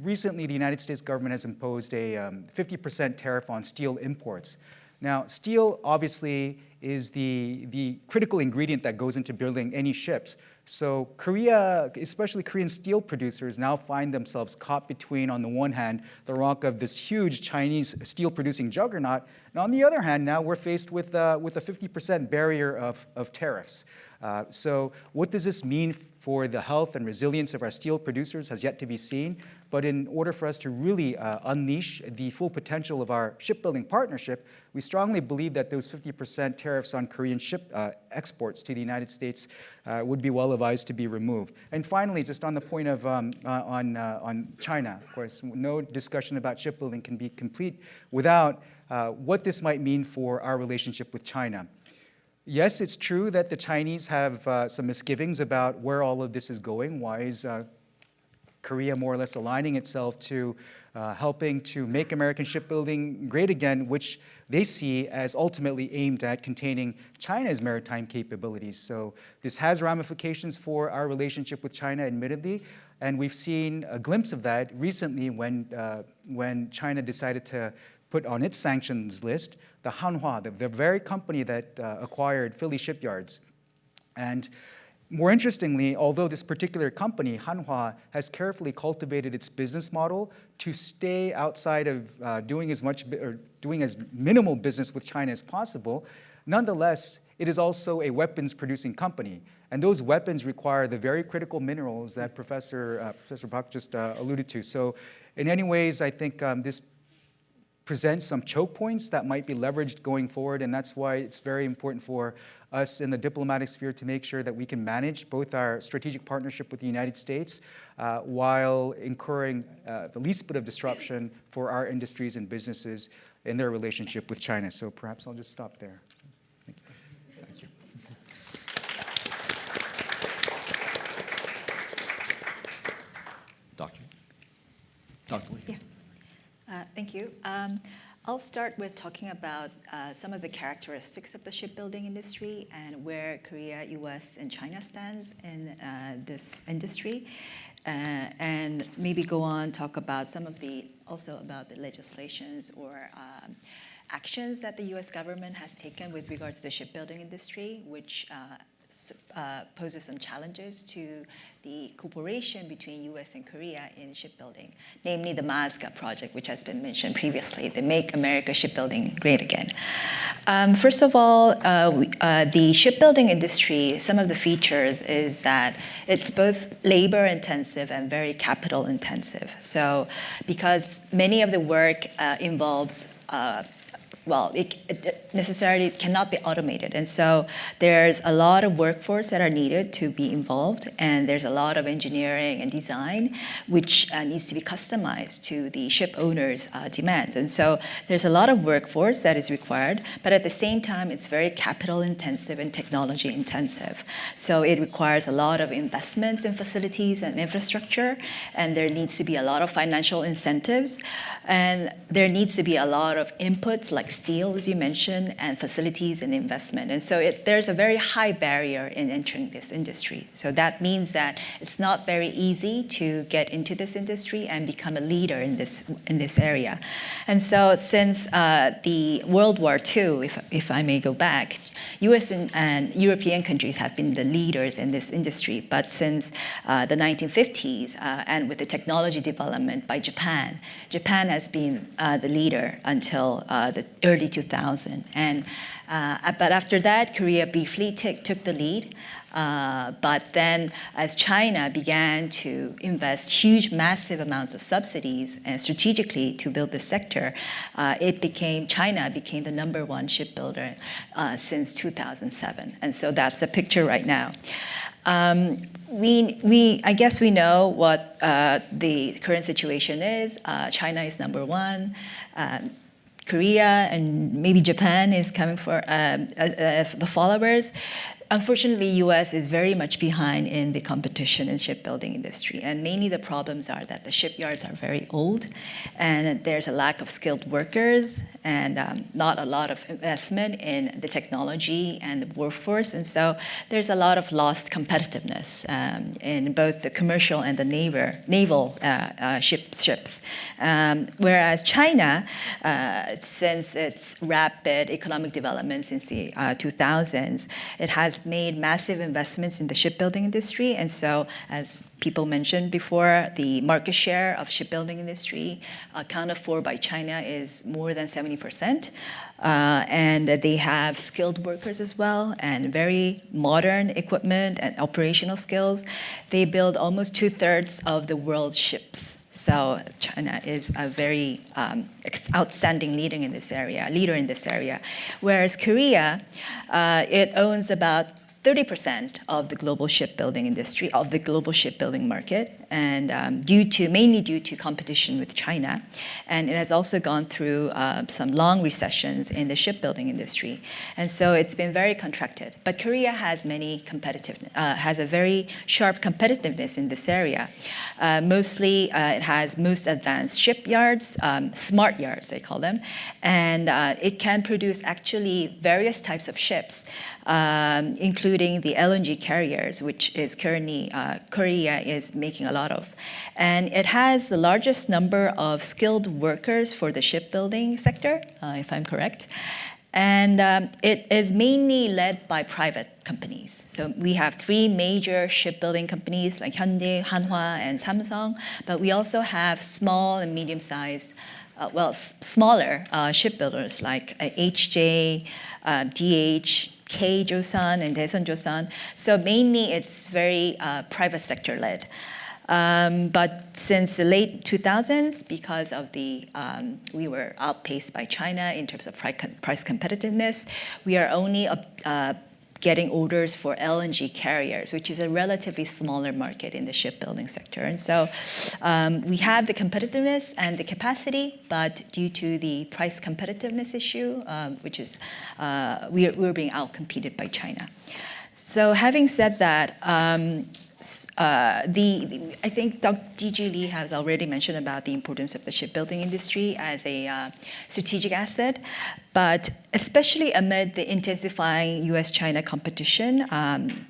recently the United States government has imposed a 50% tariff on steel imports. Now, steel obviously is the critical ingredient that goes into building any ships. So Korea, especially Korean steel producers, now find themselves caught between, on the one hand, the rock of this huge Chinese steel producing juggernaut, and on the other hand, now we're faced with a 50% barrier of tariffs. So what does this mean for the health and resilience of our steel producers has yet to be seen. But in order for us to really unleash the full potential of our shipbuilding partnership, we strongly believe that those 50% tariffs on Korean ship exports to the United States would be well advised to be removed. And finally, just on the point of on China, of course, no discussion about shipbuilding can be complete without what this might mean for our relationship with China. Yes, it's true that the Chinese have some misgivings about where all of this is going. Why is Korea more or less aligning itself to helping to make American shipbuilding great again, which they see as ultimately aimed at containing China's maritime capabilities. So this has ramifications for our relationship with China, admittedly, and we've seen a glimpse of that recently when China decided to put on its sanctions list the Hanwha, the very company that acquired Philly shipyards. And more interestingly, although this particular company, Hanwha, has carefully cultivated its business model to stay outside of doing as minimal business with China as possible, nonetheless, it is also a weapons producing company. And those weapons require the very critical minerals that Professor Bach just alluded to. So in many ways, I think this presents some choke points that might be leveraged going forward, and that's why it's very important for us in the diplomatic sphere to make sure that we can manage both our strategic partnership with the United States while incurring the least bit of disruption for our industries and businesses in their relationship with China. So perhaps I'll just stop there. Thank you. Thank you. Dr. Lee. Yeah. Thank you. I'll start with talking about some of the characteristics of the shipbuilding industry and where Korea, US, and China stands in this industry, and maybe go on talk about also about the legislations or actions that the US government has taken with regard to the shipbuilding industry, which poses some challenges to the cooperation between US and Korea in shipbuilding, namely the MASGA project, which has been mentioned previously, the Make America Shipbuilding Great Again. First of all, the shipbuilding industry, some of the features is that it's both labor intensive and very capital intensive. So because many of the work involves it necessarily cannot be automated. And so there's a lot of workforce that are needed to be involved, and there's a lot of engineering and design which needs to be customized to the ship owner's demands. And so there's a lot of workforce that is required, but at the same time, it's very capital intensive and technology intensive. So it requires a lot of investments in facilities and infrastructure, and there needs to be a lot of financial incentives, and there needs to be a lot of inputs like steel, as you mentioned, and facilities and investment. And so there's a very high barrier in entering this industry. So that means that it's not very easy to get into this industry and become a leader in this area. And so since the World War II, if I may go back, US and European countries have been the leaders in this industry. But since the 1950s, and with the technology development by Japan has been the leader until the early 2000s. But after that, Korea briefly took the lead. But then as China began to invest huge, massive amounts of subsidies and strategically to build this sector, China became the #1 shipbuilder since 2007. And so that's a picture right now. I guess we know what the current situation is. China is #1. Korea and maybe Japan is coming for the followers. Unfortunately, U.S. is very much behind in the competition in shipbuilding industry, and mainly the problems are that the shipyards are very old, and there's a lack of skilled workers, and not a lot of investment in the technology and the workforce, and so there's a lot of lost competitiveness in both the commercial and the naval ships. Whereas China, since its rapid economic development since the 2000s, it has made massive investments in the shipbuilding industry. And so, as people mentioned before, the market share of shipbuilding industry accounted for by China is more than 70%. And they have skilled workers as well, and very modern equipment and operational skills. They build almost 2/3 of the world's ships. So China is a very outstanding leader in this area. Whereas Korea, it owns about 30% of the global shipbuilding industry, of the global shipbuilding market, and mainly due to competition with China. And it has also gone through some long recessions in the shipbuilding industry. And so it's been very contracted. But Korea has has a very sharp competitiveness in this area. Mostly, it has most advanced shipyards, smart yards, they call them. And it can produce actually various types of ships, including the LNG carriers, which is currently Korea is making a lot of. And it has the largest number of skilled workers for the shipbuilding sector, if I'm correct. And it is mainly led by private companies. So we have 3 major shipbuilding companies like Hyundai, Hanwha, and Samsung, but we also have small and medium-sized smaller shipbuilders like HJ, DH, K Joseon, and Daesun Joseon. So mainly it's very private sector led. But since the late 2000s, because of we were outpaced by China in terms of price competitiveness, we are only getting orders for LNG carriers, which is a relatively smaller market in the shipbuilding sector. And so we have the competitiveness and the capacity, but due to the price competitiveness issue, which is we're being outcompeted by China. So having said that, I think Dr. D.G. Lee has already mentioned about the importance of the shipbuilding industry as a strategic asset, but especially amid the intensifying U.S.-China competition,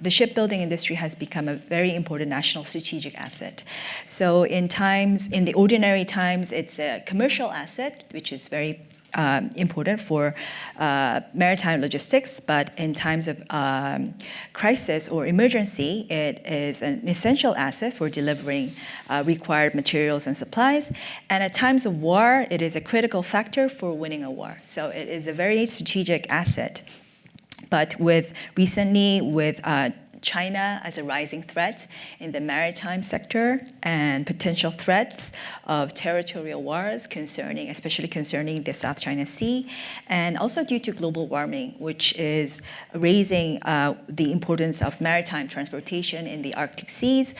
the shipbuilding industry has become a very important national strategic asset. So in the ordinary times, it's a commercial asset, which is very important for maritime logistics, but in times of crisis or emergency, it is an essential asset for delivering required materials and supplies. And at times of war, it is a critical factor for winning a war. So it is a very strategic asset. But recently with China as a rising threat in the maritime sector and potential threats of territorial wars especially concerning the South China Sea, and also due to global warming, which is raising the importance of maritime transportation in the Arctic seas.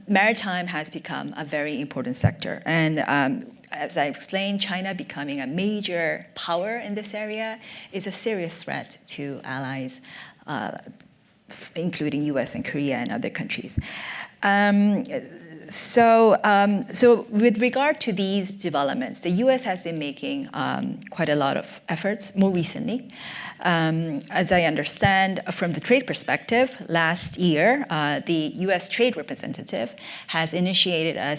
Maritime has become a very important sector. And as I explained, China becoming a major power in this area is a serious threat to allies, including US and Korea and other countries. So with regard to these developments, the US has been making quite a lot of efforts more recently. As I understand from the trade perspective, last year, the US Trade Representative has initiated a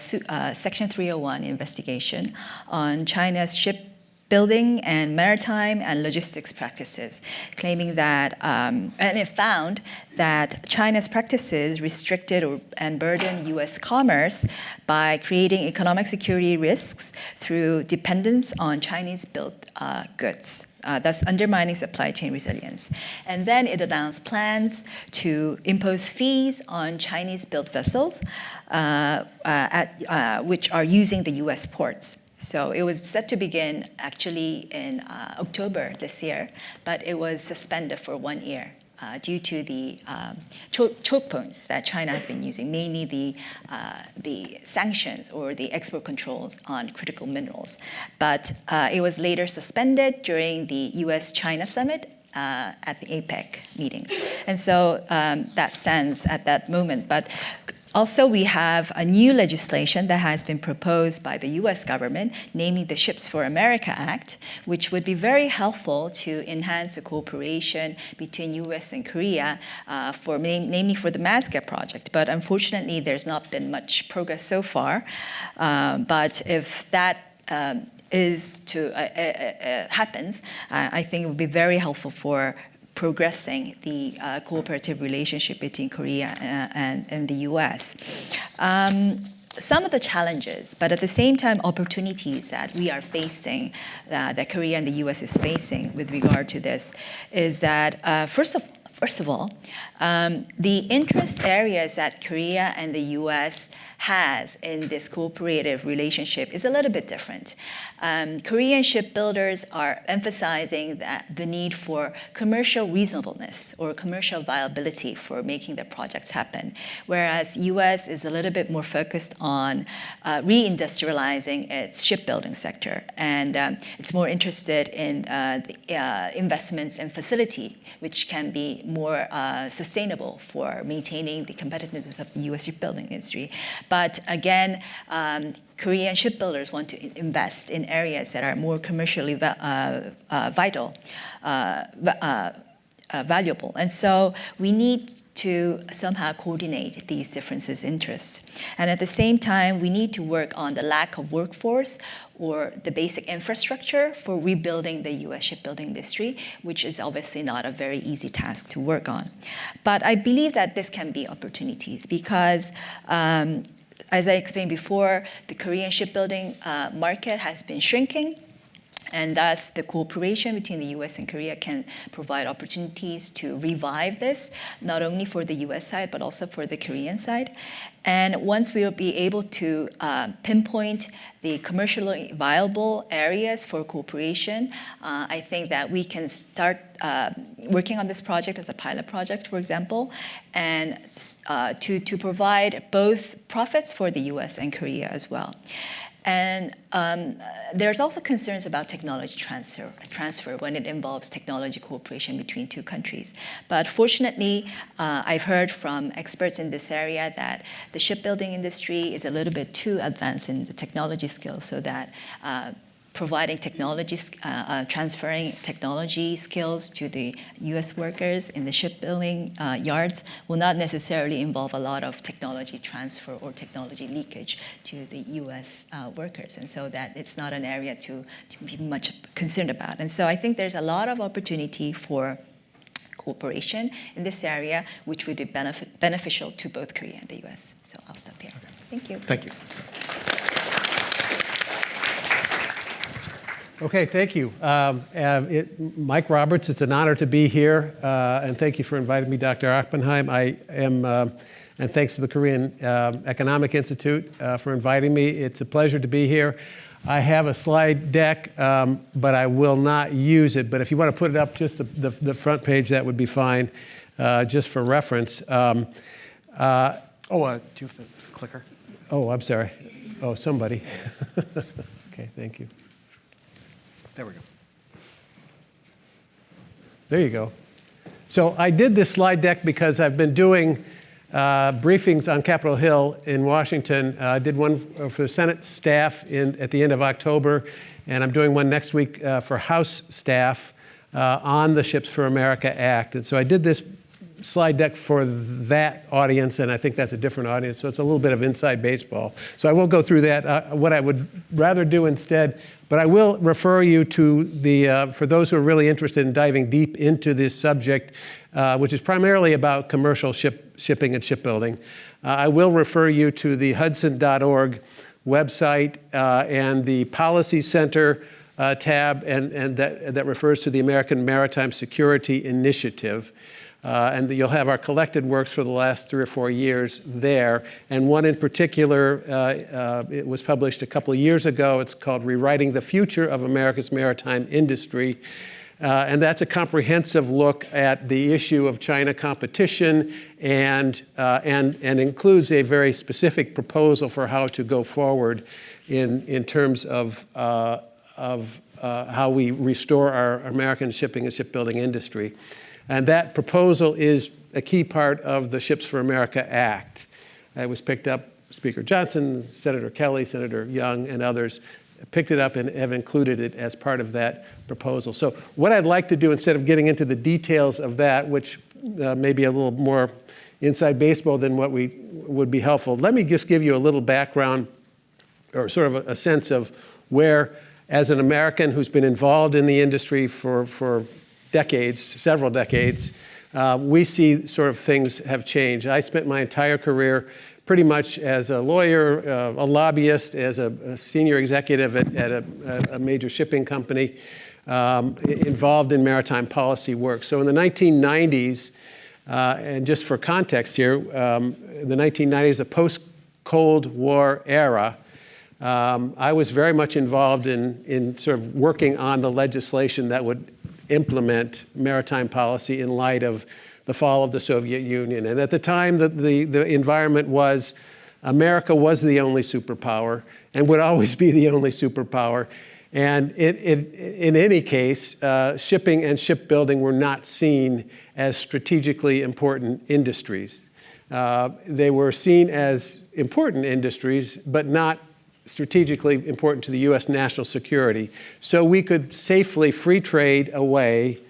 Section 301 investigation on China's shipbuilding and maritime and logistics practices, claiming that, and it found that China's practices restricted and burdened US commerce by creating economic security risks through dependence on Chinese-built goods, thus undermining supply chain resilience. And then it announced plans to impose fees on Chinese-built vessels which are using the US ports. So it was set to begin actually in October this year, but it was suspended for 1 year due to the choke points that China has been using, mainly the sanctions or the export controls on critical minerals. But it was later suspended during the US-China summit at the APEC meetings. And so that stands at that moment. But also, we have a new legislation that has been proposed by the US government, namely the Ships for America Act, which would be very helpful to enhance the cooperation between US and Korea, namely for the MASGA project. But unfortunately, there's not been much progress so far. But if that happens, I think it would be very helpful for progressing the cooperative relationship between Korea and the US. Some of the challenges, but at the same time opportunities that we are facing, that Korea and the US is facing with regard to this, is that first of all, the interest areas that Korea and the US has in this cooperative relationship is a little bit different. Korean shipbuilders are emphasizing the need for commercial reasonableness or commercial viability for making their projects happen, whereas US is a little bit more focused on reindustrializing its shipbuilding sector, and it's more interested in the investments in facility, which can be more sustainable for maintaining the competitiveness of the US shipbuilding industry. But again, Korean shipbuilders want to invest in areas that are more commercially valuable. And so we need to somehow coordinate these differences in interests. And at the same time, we need to work on the lack of workforce or the basic infrastructure for rebuilding the US shipbuilding industry, which is obviously not a very easy task to work on. But I believe that this can be opportunities because as I explained before, the Korean shipbuilding market has been shrinking, and thus the cooperation between the US and Korea can provide opportunities to revive this, not only for the US side, but also for the Korean side. And once we will be able to pinpoint the commercially viable areas for cooperation, I think that we can start working on this project as a pilot project, for example, and to provide both profits for the US and Korea as well. And there's also concerns about technology transfer when it involves technology cooperation between two countries. But fortunately, I've heard from experts in this area that the shipbuilding industry is a little bit too advanced in the technology skills, so that providing transferring technology skills to the US workers in the shipbuilding yards will not necessarily involve a lot of technology transfer or technology leakage to the US workers. And so that it's not an area to be much concerned about. And so I think there's a lot of opportunity for cooperation in this area, which would be beneficial to both Korea and the US. So I'll stop here. Okay. Thank you. Thank you. Okay, thank you. Mike Roberts, it's an honor to be here, and thank you for inviting me, Dr. Oppenheim. And thanks to the Korean Economic Institute for inviting me. It's a pleasure to be here. I have a slide deck, but I will not use it. But if you want to put it up, just the front page, that would be fine, just for reference. Do you have the clicker? Oh, I'm sorry. Oh, somebody. Okay, thank you. There we go. There you go. So I did this slide deck because I've been doing briefings on Capitol Hill in Washington. I did one for the Senate staff at the end of October, and I'm doing one next week for House staff on the Ships for America Act. And so I did this slide deck for that audience, and I think that's a different audience, so it's a little bit of inside baseball. So I won't go through that. What I would rather do instead, but I will refer you to for those who are really interested in diving deep into this subject, which is primarily about commercial shipping and shipbuilding. I will refer you to the Hudson.org website and the Policy Center tab, and that refers to the American Maritime Security Initiative. And you'll have our collected works for the last 3 or 4 years there. And one in particular, it was published a couple of years ago. It's called Rewriting the Future of America's Maritime Industry. And that's a comprehensive look at the issue of China competition and includes a very specific proposal for how to go forward in terms of how we restore our American shipping and shipbuilding industry. And that proposal is a key part of the Ships for America Act. It was picked up, Speaker Johnson, Senator Kelly, Senator Young, and others picked it up and have included it as part of that proposal. So what I'd like to do, instead of getting into the details of that, which may be a little more inside baseball than what would be helpful, let me just give you a little background or sort of a sense of where, as an American who's been involved in the industry for decades, several decades, we see sort of things have changed. I spent my entire career pretty much as a lawyer, a lobbyist, as a senior executive at a major shipping company, involved in maritime policy work. So in the 1990s, and just for context here, in the 1990s, the post-Cold War era, I was very much involved in sort of working on the legislation that would implement maritime policy in light of the fall of the Soviet Union. And at the time, the environment was America was the only superpower and would always be the only superpower. And in any case, shipping and shipbuilding were not seen as strategically important industries. They were seen as important industries, but not strategically important to the U.S. national security. So we could safely free trade away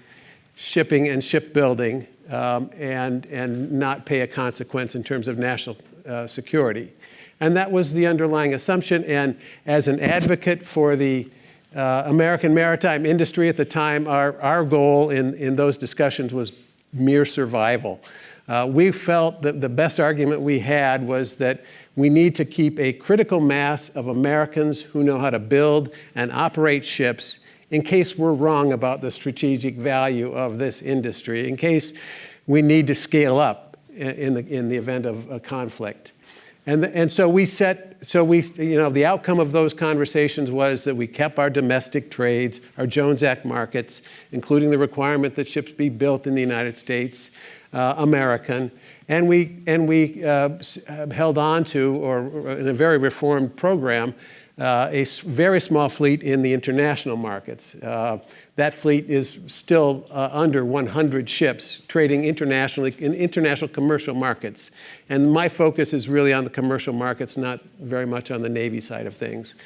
shipping and shipbuilding and not pay a consequence in terms of national security. And that was the underlying assumption. And as an advocate for the American maritime industry at the time, our goal in those discussions was mere survival. We felt that the best argument we had was that we need to keep a critical mass of Americans who know how to build and operate ships in case we're wrong about the strategic value of this industry, in case we need to scale up in the event of a conflict. And so the outcome of those conversations was that we kept our domestic trades, our Jones Act markets, including the requirement that ships be built in the United States, American, and we held on to, or in a very reformed program, a very small fleet in the international markets. That fleet is still under 100 ships trading internationally in international commercial markets. And my focus is really on the commercial markets, not very much on the Navy side of things.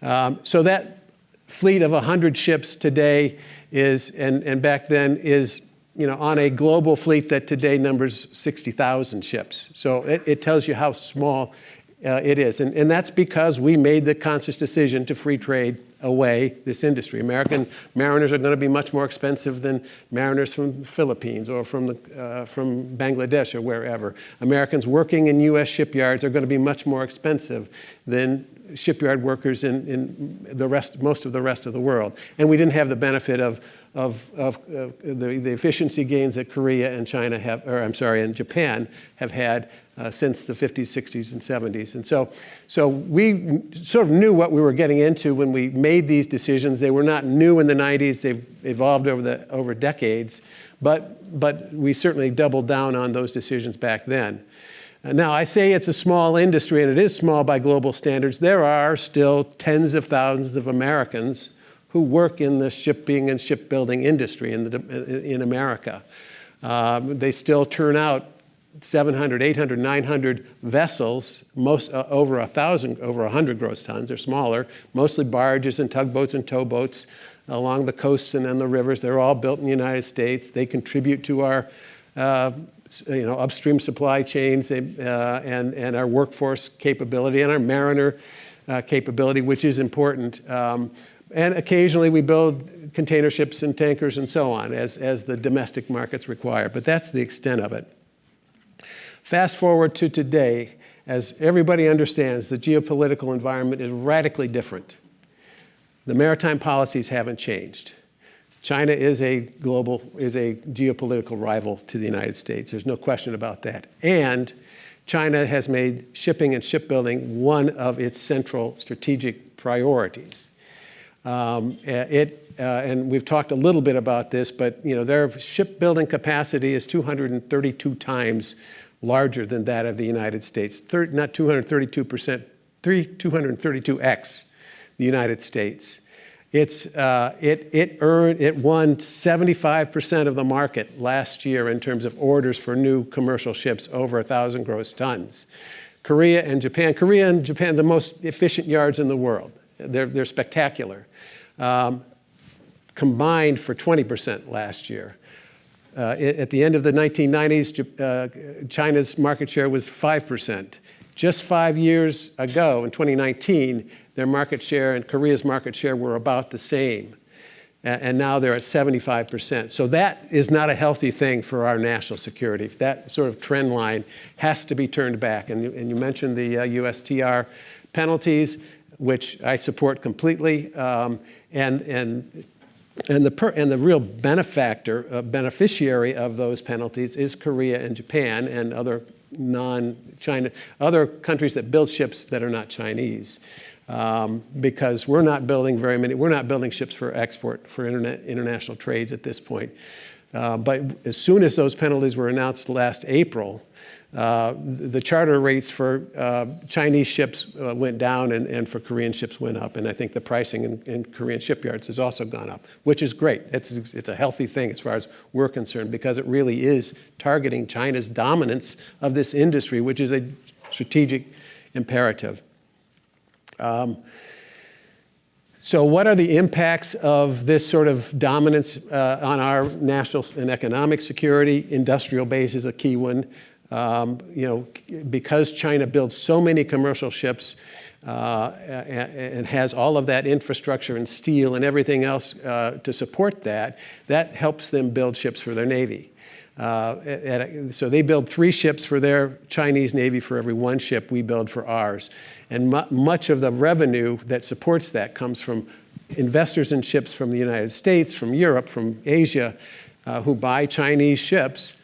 So that fleet of 100 ships today is, and back then is, on a global fleet that today numbers 60,000 ships. So it tells you how small it is. And that's because we made the conscious decision to free trade away this industry. American mariners are going to be much more expensive than mariners from the Philippines or from Bangladesh or wherever. Americans working in U.S. shipyards are going to be much more expensive than shipyard workers in most of the rest of the world. And we didn't have the benefit of the efficiency gains that Korea and and Japan have had since the 50s, 60s, and 70s. And so we sort of knew what we were getting into when we made these decisions. They were not new in the 90s. They've evolved over decades. But we certainly doubled down on those decisions back then. Now, I say it's a small industry, and it is small by global standards. There are still tens of thousands of Americans who work in the shipping and shipbuilding industry in America. They still turn out 700, 800, 900 vessels, most over 1,000, over 100 gross tons. They're smaller, mostly barges and tugboats and towboats along the coasts and in the rivers. They're all built in the United States. They contribute to our upstream supply chains and our workforce capability and our mariner capability, which is important. And occasionally we build container ships and tankers and so on as the domestic markets require. But that's the extent of it. Fast forward to today, as everybody understands, the geopolitical environment is radically different. The maritime policies haven't changed. China is a geopolitical rival to the United States. There's no question about that. And China has made shipping and shipbuilding one of its central strategic priorities. And we've talked a little bit about this, but their shipbuilding capacity is 232 times larger than that of the United States. Not 232%, 232x the United States. It won 75% of the market last year in terms of orders for new commercial ships over 1,000 gross tons. Korea and Japan, the most efficient yards in the world. They're spectacular. Combined for 20% last year. At the end of the 1990s, China's market share was 5%. Just 5 years ago, in 2019, their market share and Korea's market share were about the same. And now they're at 75%. So that is not a healthy thing for our national security. That sort of trend line has to be turned back. And you mentioned the USTR penalties, which I support completely. And the real beneficiary of those penalties is Korea and Japan and other other countries that build ships that are not Chinese. Because we're not building ships for export, for international trades at this point. But as soon as those penalties were announced last April, the charter rates for Chinese ships went down and for Korean ships went up. And I think the pricing in Korean shipyards has also gone up, which is great. It's a healthy thing as far as we're concerned, because it really is targeting China's dominance of this industry, which is a strategic imperative. So what are the impacts of this sort of dominance on our national and economic security? Industrial base is a key one. Because China builds so many commercial ships and has all of that infrastructure and steel and everything else to support that helps them build ships for their Navy. So they build 3 ships for their Chinese Navy for every 1 ship we build for ours. And much of the revenue that supports that comes from investors in ships from the United States, from Europe, from Asia, who buy Chinese ships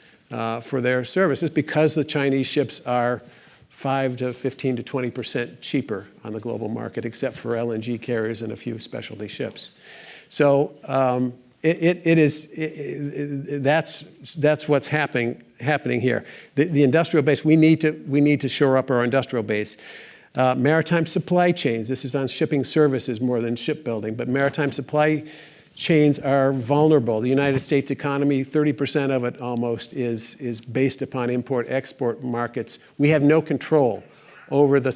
for their services because the Chinese ships are 5 to 15 to 20% cheaper on the global market, except for LNG carriers and a few specialty ships. So that's what's happening here. The industrial base, we need to shore up our industrial base. Maritime supply chains, this is on shipping services more than shipbuilding, but maritime supply chains are vulnerable. The United States economy, 30% of it almost is based upon import-export markets. We have no control over the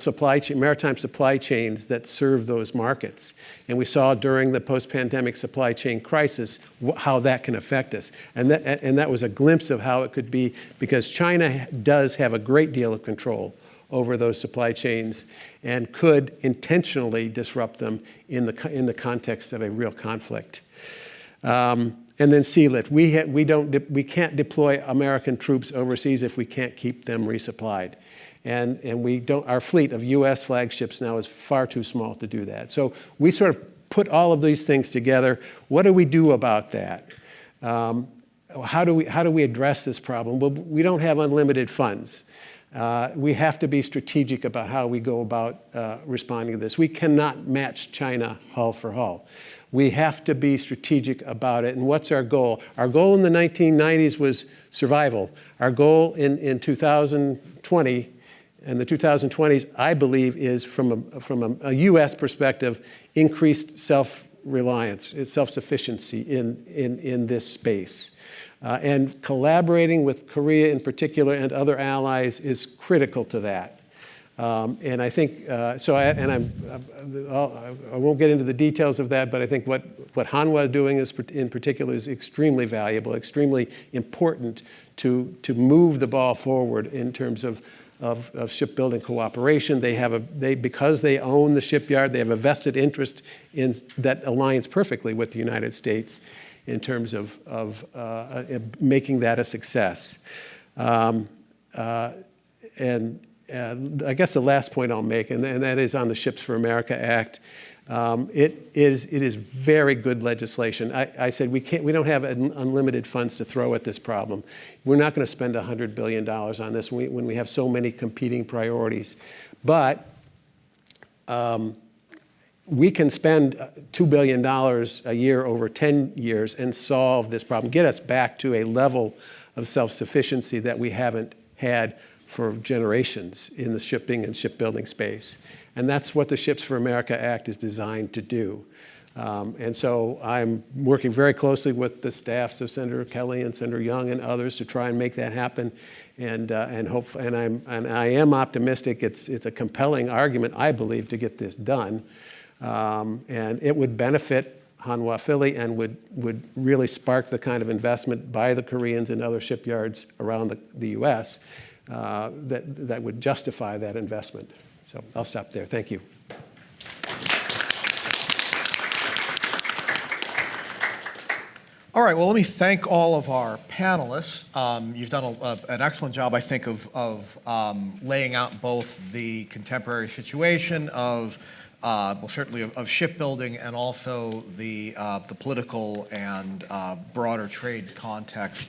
maritime supply chains that serve those markets. And we saw during the post-pandemic supply chain crisis how that can affect us. And that was a glimpse of how it could be, because China does have a great deal of control over those supply chains and could intentionally disrupt them in the context of a real conflict. And then CLIT. We can't deploy American troops overseas if we can't keep them resupplied. And we don't, our fleet of US flagships now is far too small to do that. So we sort of put all of these things together. What do we do about that? How do we address this problem? Well, we don't have unlimited funds. We have to be strategic about how we go about responding to this. We cannot match China hull for hull. We have to be strategic about it. And what's our goal? Our goal in the 1990s was survival. Our goal in 2020 and the 2020s, I believe, is from a U.S. perspective, increased self-reliance, self-sufficiency in this space. And collaborating with Korea in particular and other allies is critical to that. And I think, I won't get into the details of that, but I think what Hanwha is doing in particular is extremely valuable, extremely important to move the ball forward in terms of shipbuilding cooperation. Because they own the shipyard, they have a vested interest in that aligns perfectly with the United States in terms of making that a success. I guess the last point I'll make, and that is on the Ships for America Act. It is very good legislation. I said we don't have unlimited funds to throw at this problem. We're not going to spend $100 billion on this when we have so many competing priorities. But we can spend $2 billion a year over 10 years and solve this problem, get us back to a level of self-sufficiency that we haven't had for generations in the shipping and shipbuilding space. And that's what the Ships for America Act is designed to do. And so I'm working very closely with the staffs of Senator Kelly and Senator Young and others to try and make that happen. And I am optimistic. It's a compelling argument, I believe, to get this done. And it would benefit Hanwha Philly and would really spark the kind of investment by the Koreans and other shipyards around the U.S. That would justify that investment. So I'll stop there. Thank you. All right, well, let me thank all of our panelists. You've done an excellent job, I think, of laying out both the contemporary situation of certainly of shipbuilding and also the political and broader trade context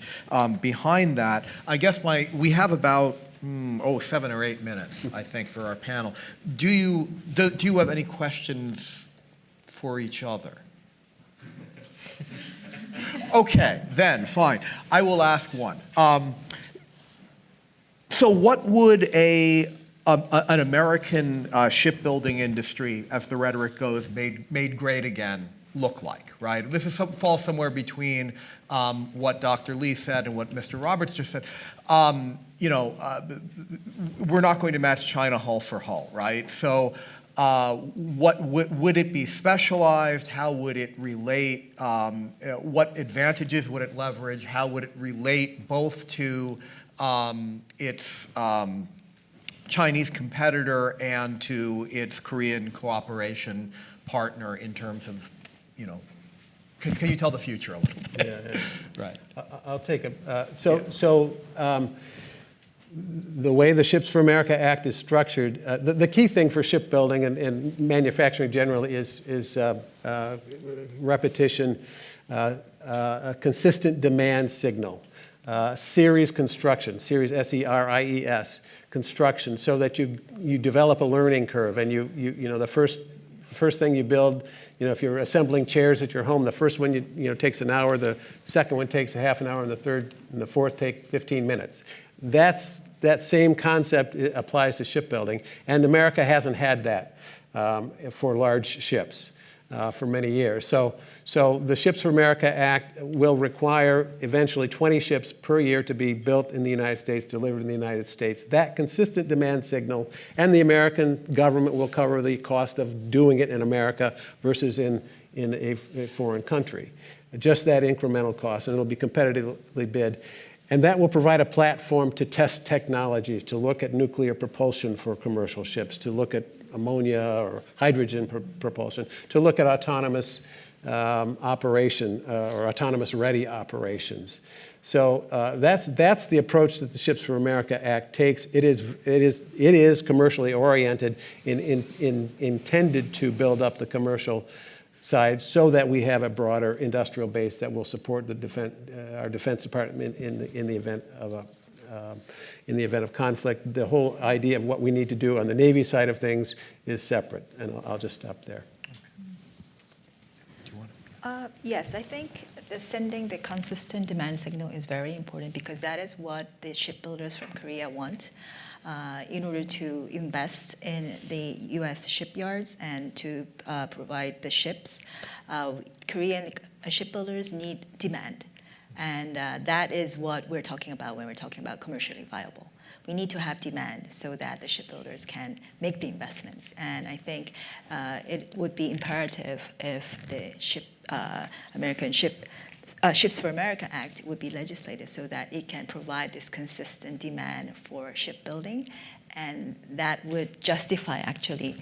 behind that. I guess we have about 7 or 8 minutes, I think, for our panel. Do you have any questions for each other? Okay, then fine. I will ask one. So, what would an American shipbuilding industry, as the rhetoric goes, made great again, look like, right? This falls somewhere between what Dr. Lee said and what Mr. Roberts just said. We're not going to match China hull for hull, right? So what would it be specialized? How would it relate? What advantages would it leverage? How would it relate both to its Chinese competitor and to its Korean cooperation partner in terms of, can you tell the future a little bit? Yeah. Right. I'll take it. The way the Ships for America Act is structured, the key thing for shipbuilding and manufacturing generally is repetition, a consistent demand signal, series construction, series SERIES construction, so that you develop a learning curve, and the first thing you build, if you're assembling chairs at your home, the first one takes an hour, the second one takes a half an hour, and the third and the fourth take 15 minutes. That same concept applies to shipbuilding, and America hasn't had that for large ships for many years. So the Ships for America Act will require eventually 20 ships per year to be built in the United States, delivered in the United States. That consistent demand signal, and the American government will cover the cost of doing it in America versus in a foreign country. Just that incremental cost, and it'll be competitively bid. And that will provide a platform to test technologies, to look at nuclear propulsion for commercial ships, to look at ammonia or hydrogen propulsion, to look at autonomous operation or autonomous ready operations. So that's the approach that the Ships for America Act takes. It is commercially oriented, intended to build up the commercial side so that we have a broader industrial base that will support our Defense Department in the event of conflict. The whole idea of what we need to do on the Navy side of things is separate, and I'll just stop there. Yes, I think sending the consistent demand signal is very important because that is what the shipbuilders from Korea want in order to invest in the U.S. shipyards and to provide the ships. Korean shipbuilders need demand, and that is what we're talking about when we're talking about commercially viable. We need to have demand so that the shipbuilders can make the investments. And I think it would be imperative if the Ships for America Act would be legislated so that it can provide this consistent demand for shipbuilding. And that would justify actually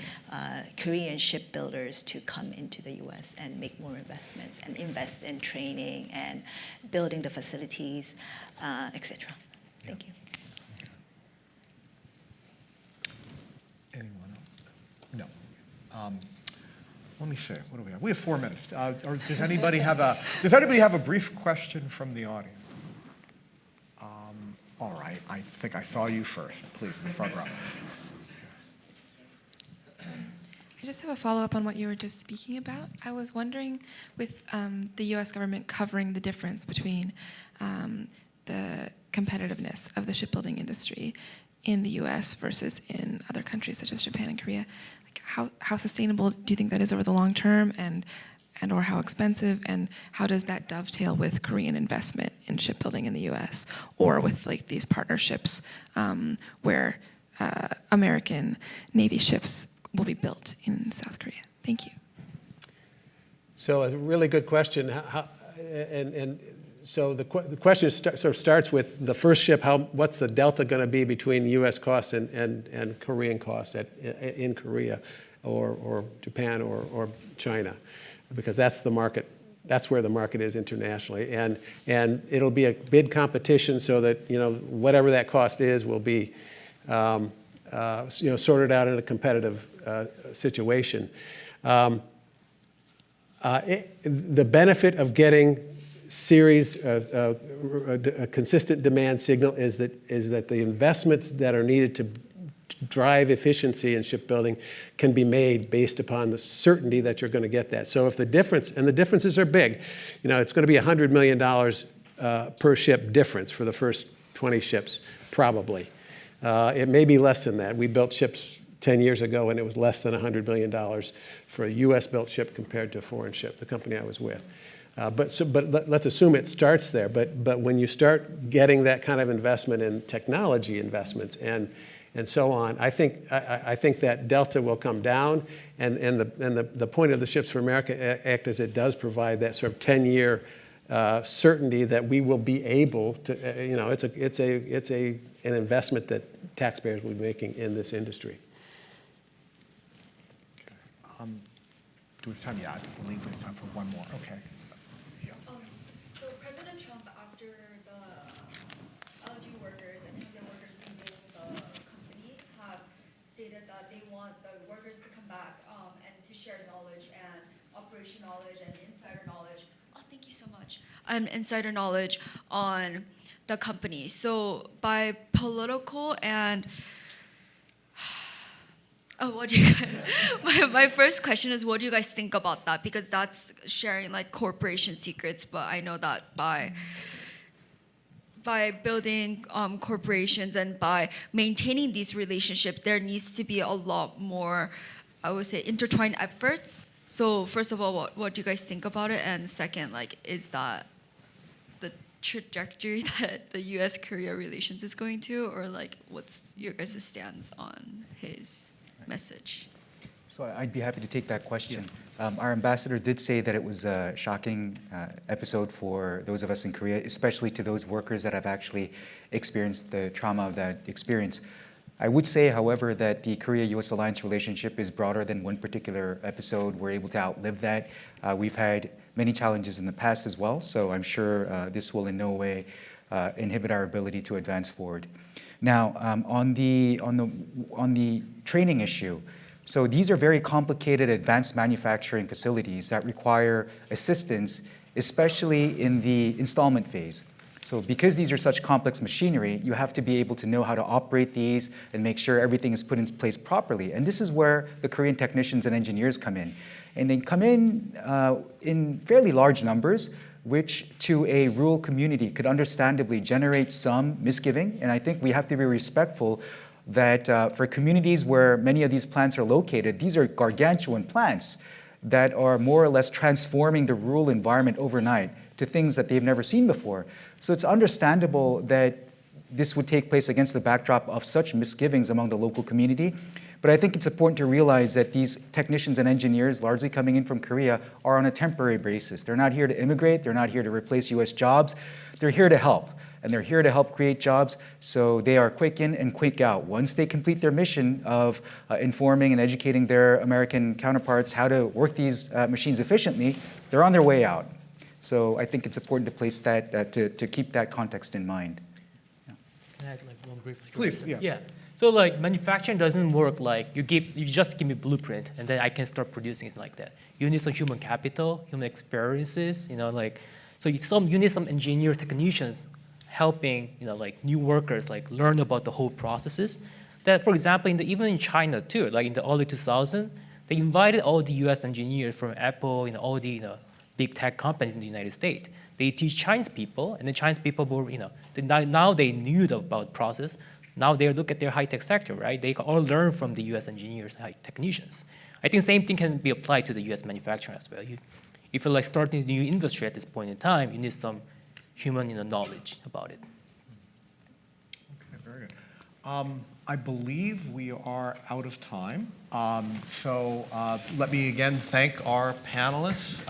Korean shipbuilders to come into the US and make more investments and invest in training and building the facilities, etc. Thank you. Anyone else? No. Let me see. What do we have? We have 4 minutes. Or does anybody have a brief question from the audience? All right. I think I saw you first. Please, in the front row. I just have a follow-up on what you were just speaking about. I was wondering, with the U.S. government covering the difference between the competitiveness of the shipbuilding industry in the U.S. versus in other countries such as Japan and Korea, like how sustainable do you think that is over the long term, and or how expensive, and how does that dovetail with Korean investment in shipbuilding in the U.S. or with like these partnerships where American Navy ships will be built in South Korea? Thank you. So a really good question. So the question sort of starts with the first ship. What's the delta going to be between U.S. cost and Korean cost in Korea, or Japan, or China, because that's the market. That's where the market is internationally, and it'll be a bid competition so that whatever that cost is will be sorted out in a competitive situation. The benefit of getting a consistent demand signal is that the investments that are needed to drive efficiency in shipbuilding can be made based upon the certainty that you're going to get that. So if the difference, and the differences are big, it's going to be $100 million per ship difference for the first 20 ships, probably. It may be less than that. We built ships 10 years ago, and it was less than $100 million for a U.S.-built ship compared to a foreign ship, the company I was with. But let's assume it starts there. But when you start getting that kind of investment in technology investments and so on, I think that delta will come down. And the point of the Ships for America Act is it does provide that sort of 10-year certainty that we will be able to. It's an investment that taxpayers will be making in this industry. Okay. Do we have time? Yeah, I believe we have time for one more. Okay. So President Trump, after the LG workers and the workers leaving the company, have stated that they want the workers to come back and to share knowledge and operation knowledge and insider knowledge. Oh, thank you so much. Insider knowledge on the company. So by political and what do you guys, my first question is, what do you guys think about that? Because that's sharing like corporation secrets, but I know that by building corporations and by maintaining these relationships, there needs to be a lot more, I would say, intertwined efforts. So first of all, what do you guys think about it? And second, is that the trajectory that the U.S.-Korea relations is going to, or what's your guys' stance on his message? So I'd be happy to take that question. Our ambassador did say that it was a shocking episode for those of us in Korea, especially to those workers that have actually experienced the trauma of that experience. I would say, however, that the Korea-U.S. alliance relationship is broader than one particular episode. We're able to outlive that. We've had many challenges in the past as well, so I'm sure this will in no way inhibit our ability to advance forward. Now, on the training issue, so these are very complicated advanced manufacturing facilities that require assistance, especially in the installment phase. So because these are such complex machinery, you have to be able to know how to operate these and make sure everything is put in place properly. And this is where the Korean technicians and engineers come in. And they come in fairly large numbers, which to a rural community could understandably generate some misgiving. And I think we have to be respectful that for communities where many of these plants are located, these are gargantuan plants that are more or less transforming the rural environment overnight to things that they've never seen before. So it's understandable that this would take place against the backdrop of such misgivings among the local community. But I think it's important to realize that these technicians and engineers, largely coming in from Korea, are on a temporary basis. They're not here to immigrate. They're not here to replace US jobs. They're here to help. And they're here to help create jobs. So they are quick in and quick out. Once they complete their mission of informing and educating their American counterparts how to work these machines efficiently, they're on their way out. So I think it's important to place that, to keep that context in mind. Can I add like one brief? Please, yeah. Yeah. So like manufacturing doesn't work like you just give me blueprint and then I can start producing it like that. You need some human capital, human experiences, so you need some engineers, technicians helping like new workers like learn about the whole processes. That for example even in China too, like in the early 2000s, they invited all the US engineers from Apple, all the big tech companies in the United States. They teach Chinese people, and the Chinese people were, now they knew about process. Now they look at their high-tech sector, right? They all learn from the US engineers, technicians. I think same thing can be applied to the US manufacturing as well. If you're like starting a new industry at this point in time, you need some human knowledge about it. Okay, very good. I believe we are out of time. So let me again thank our panelists.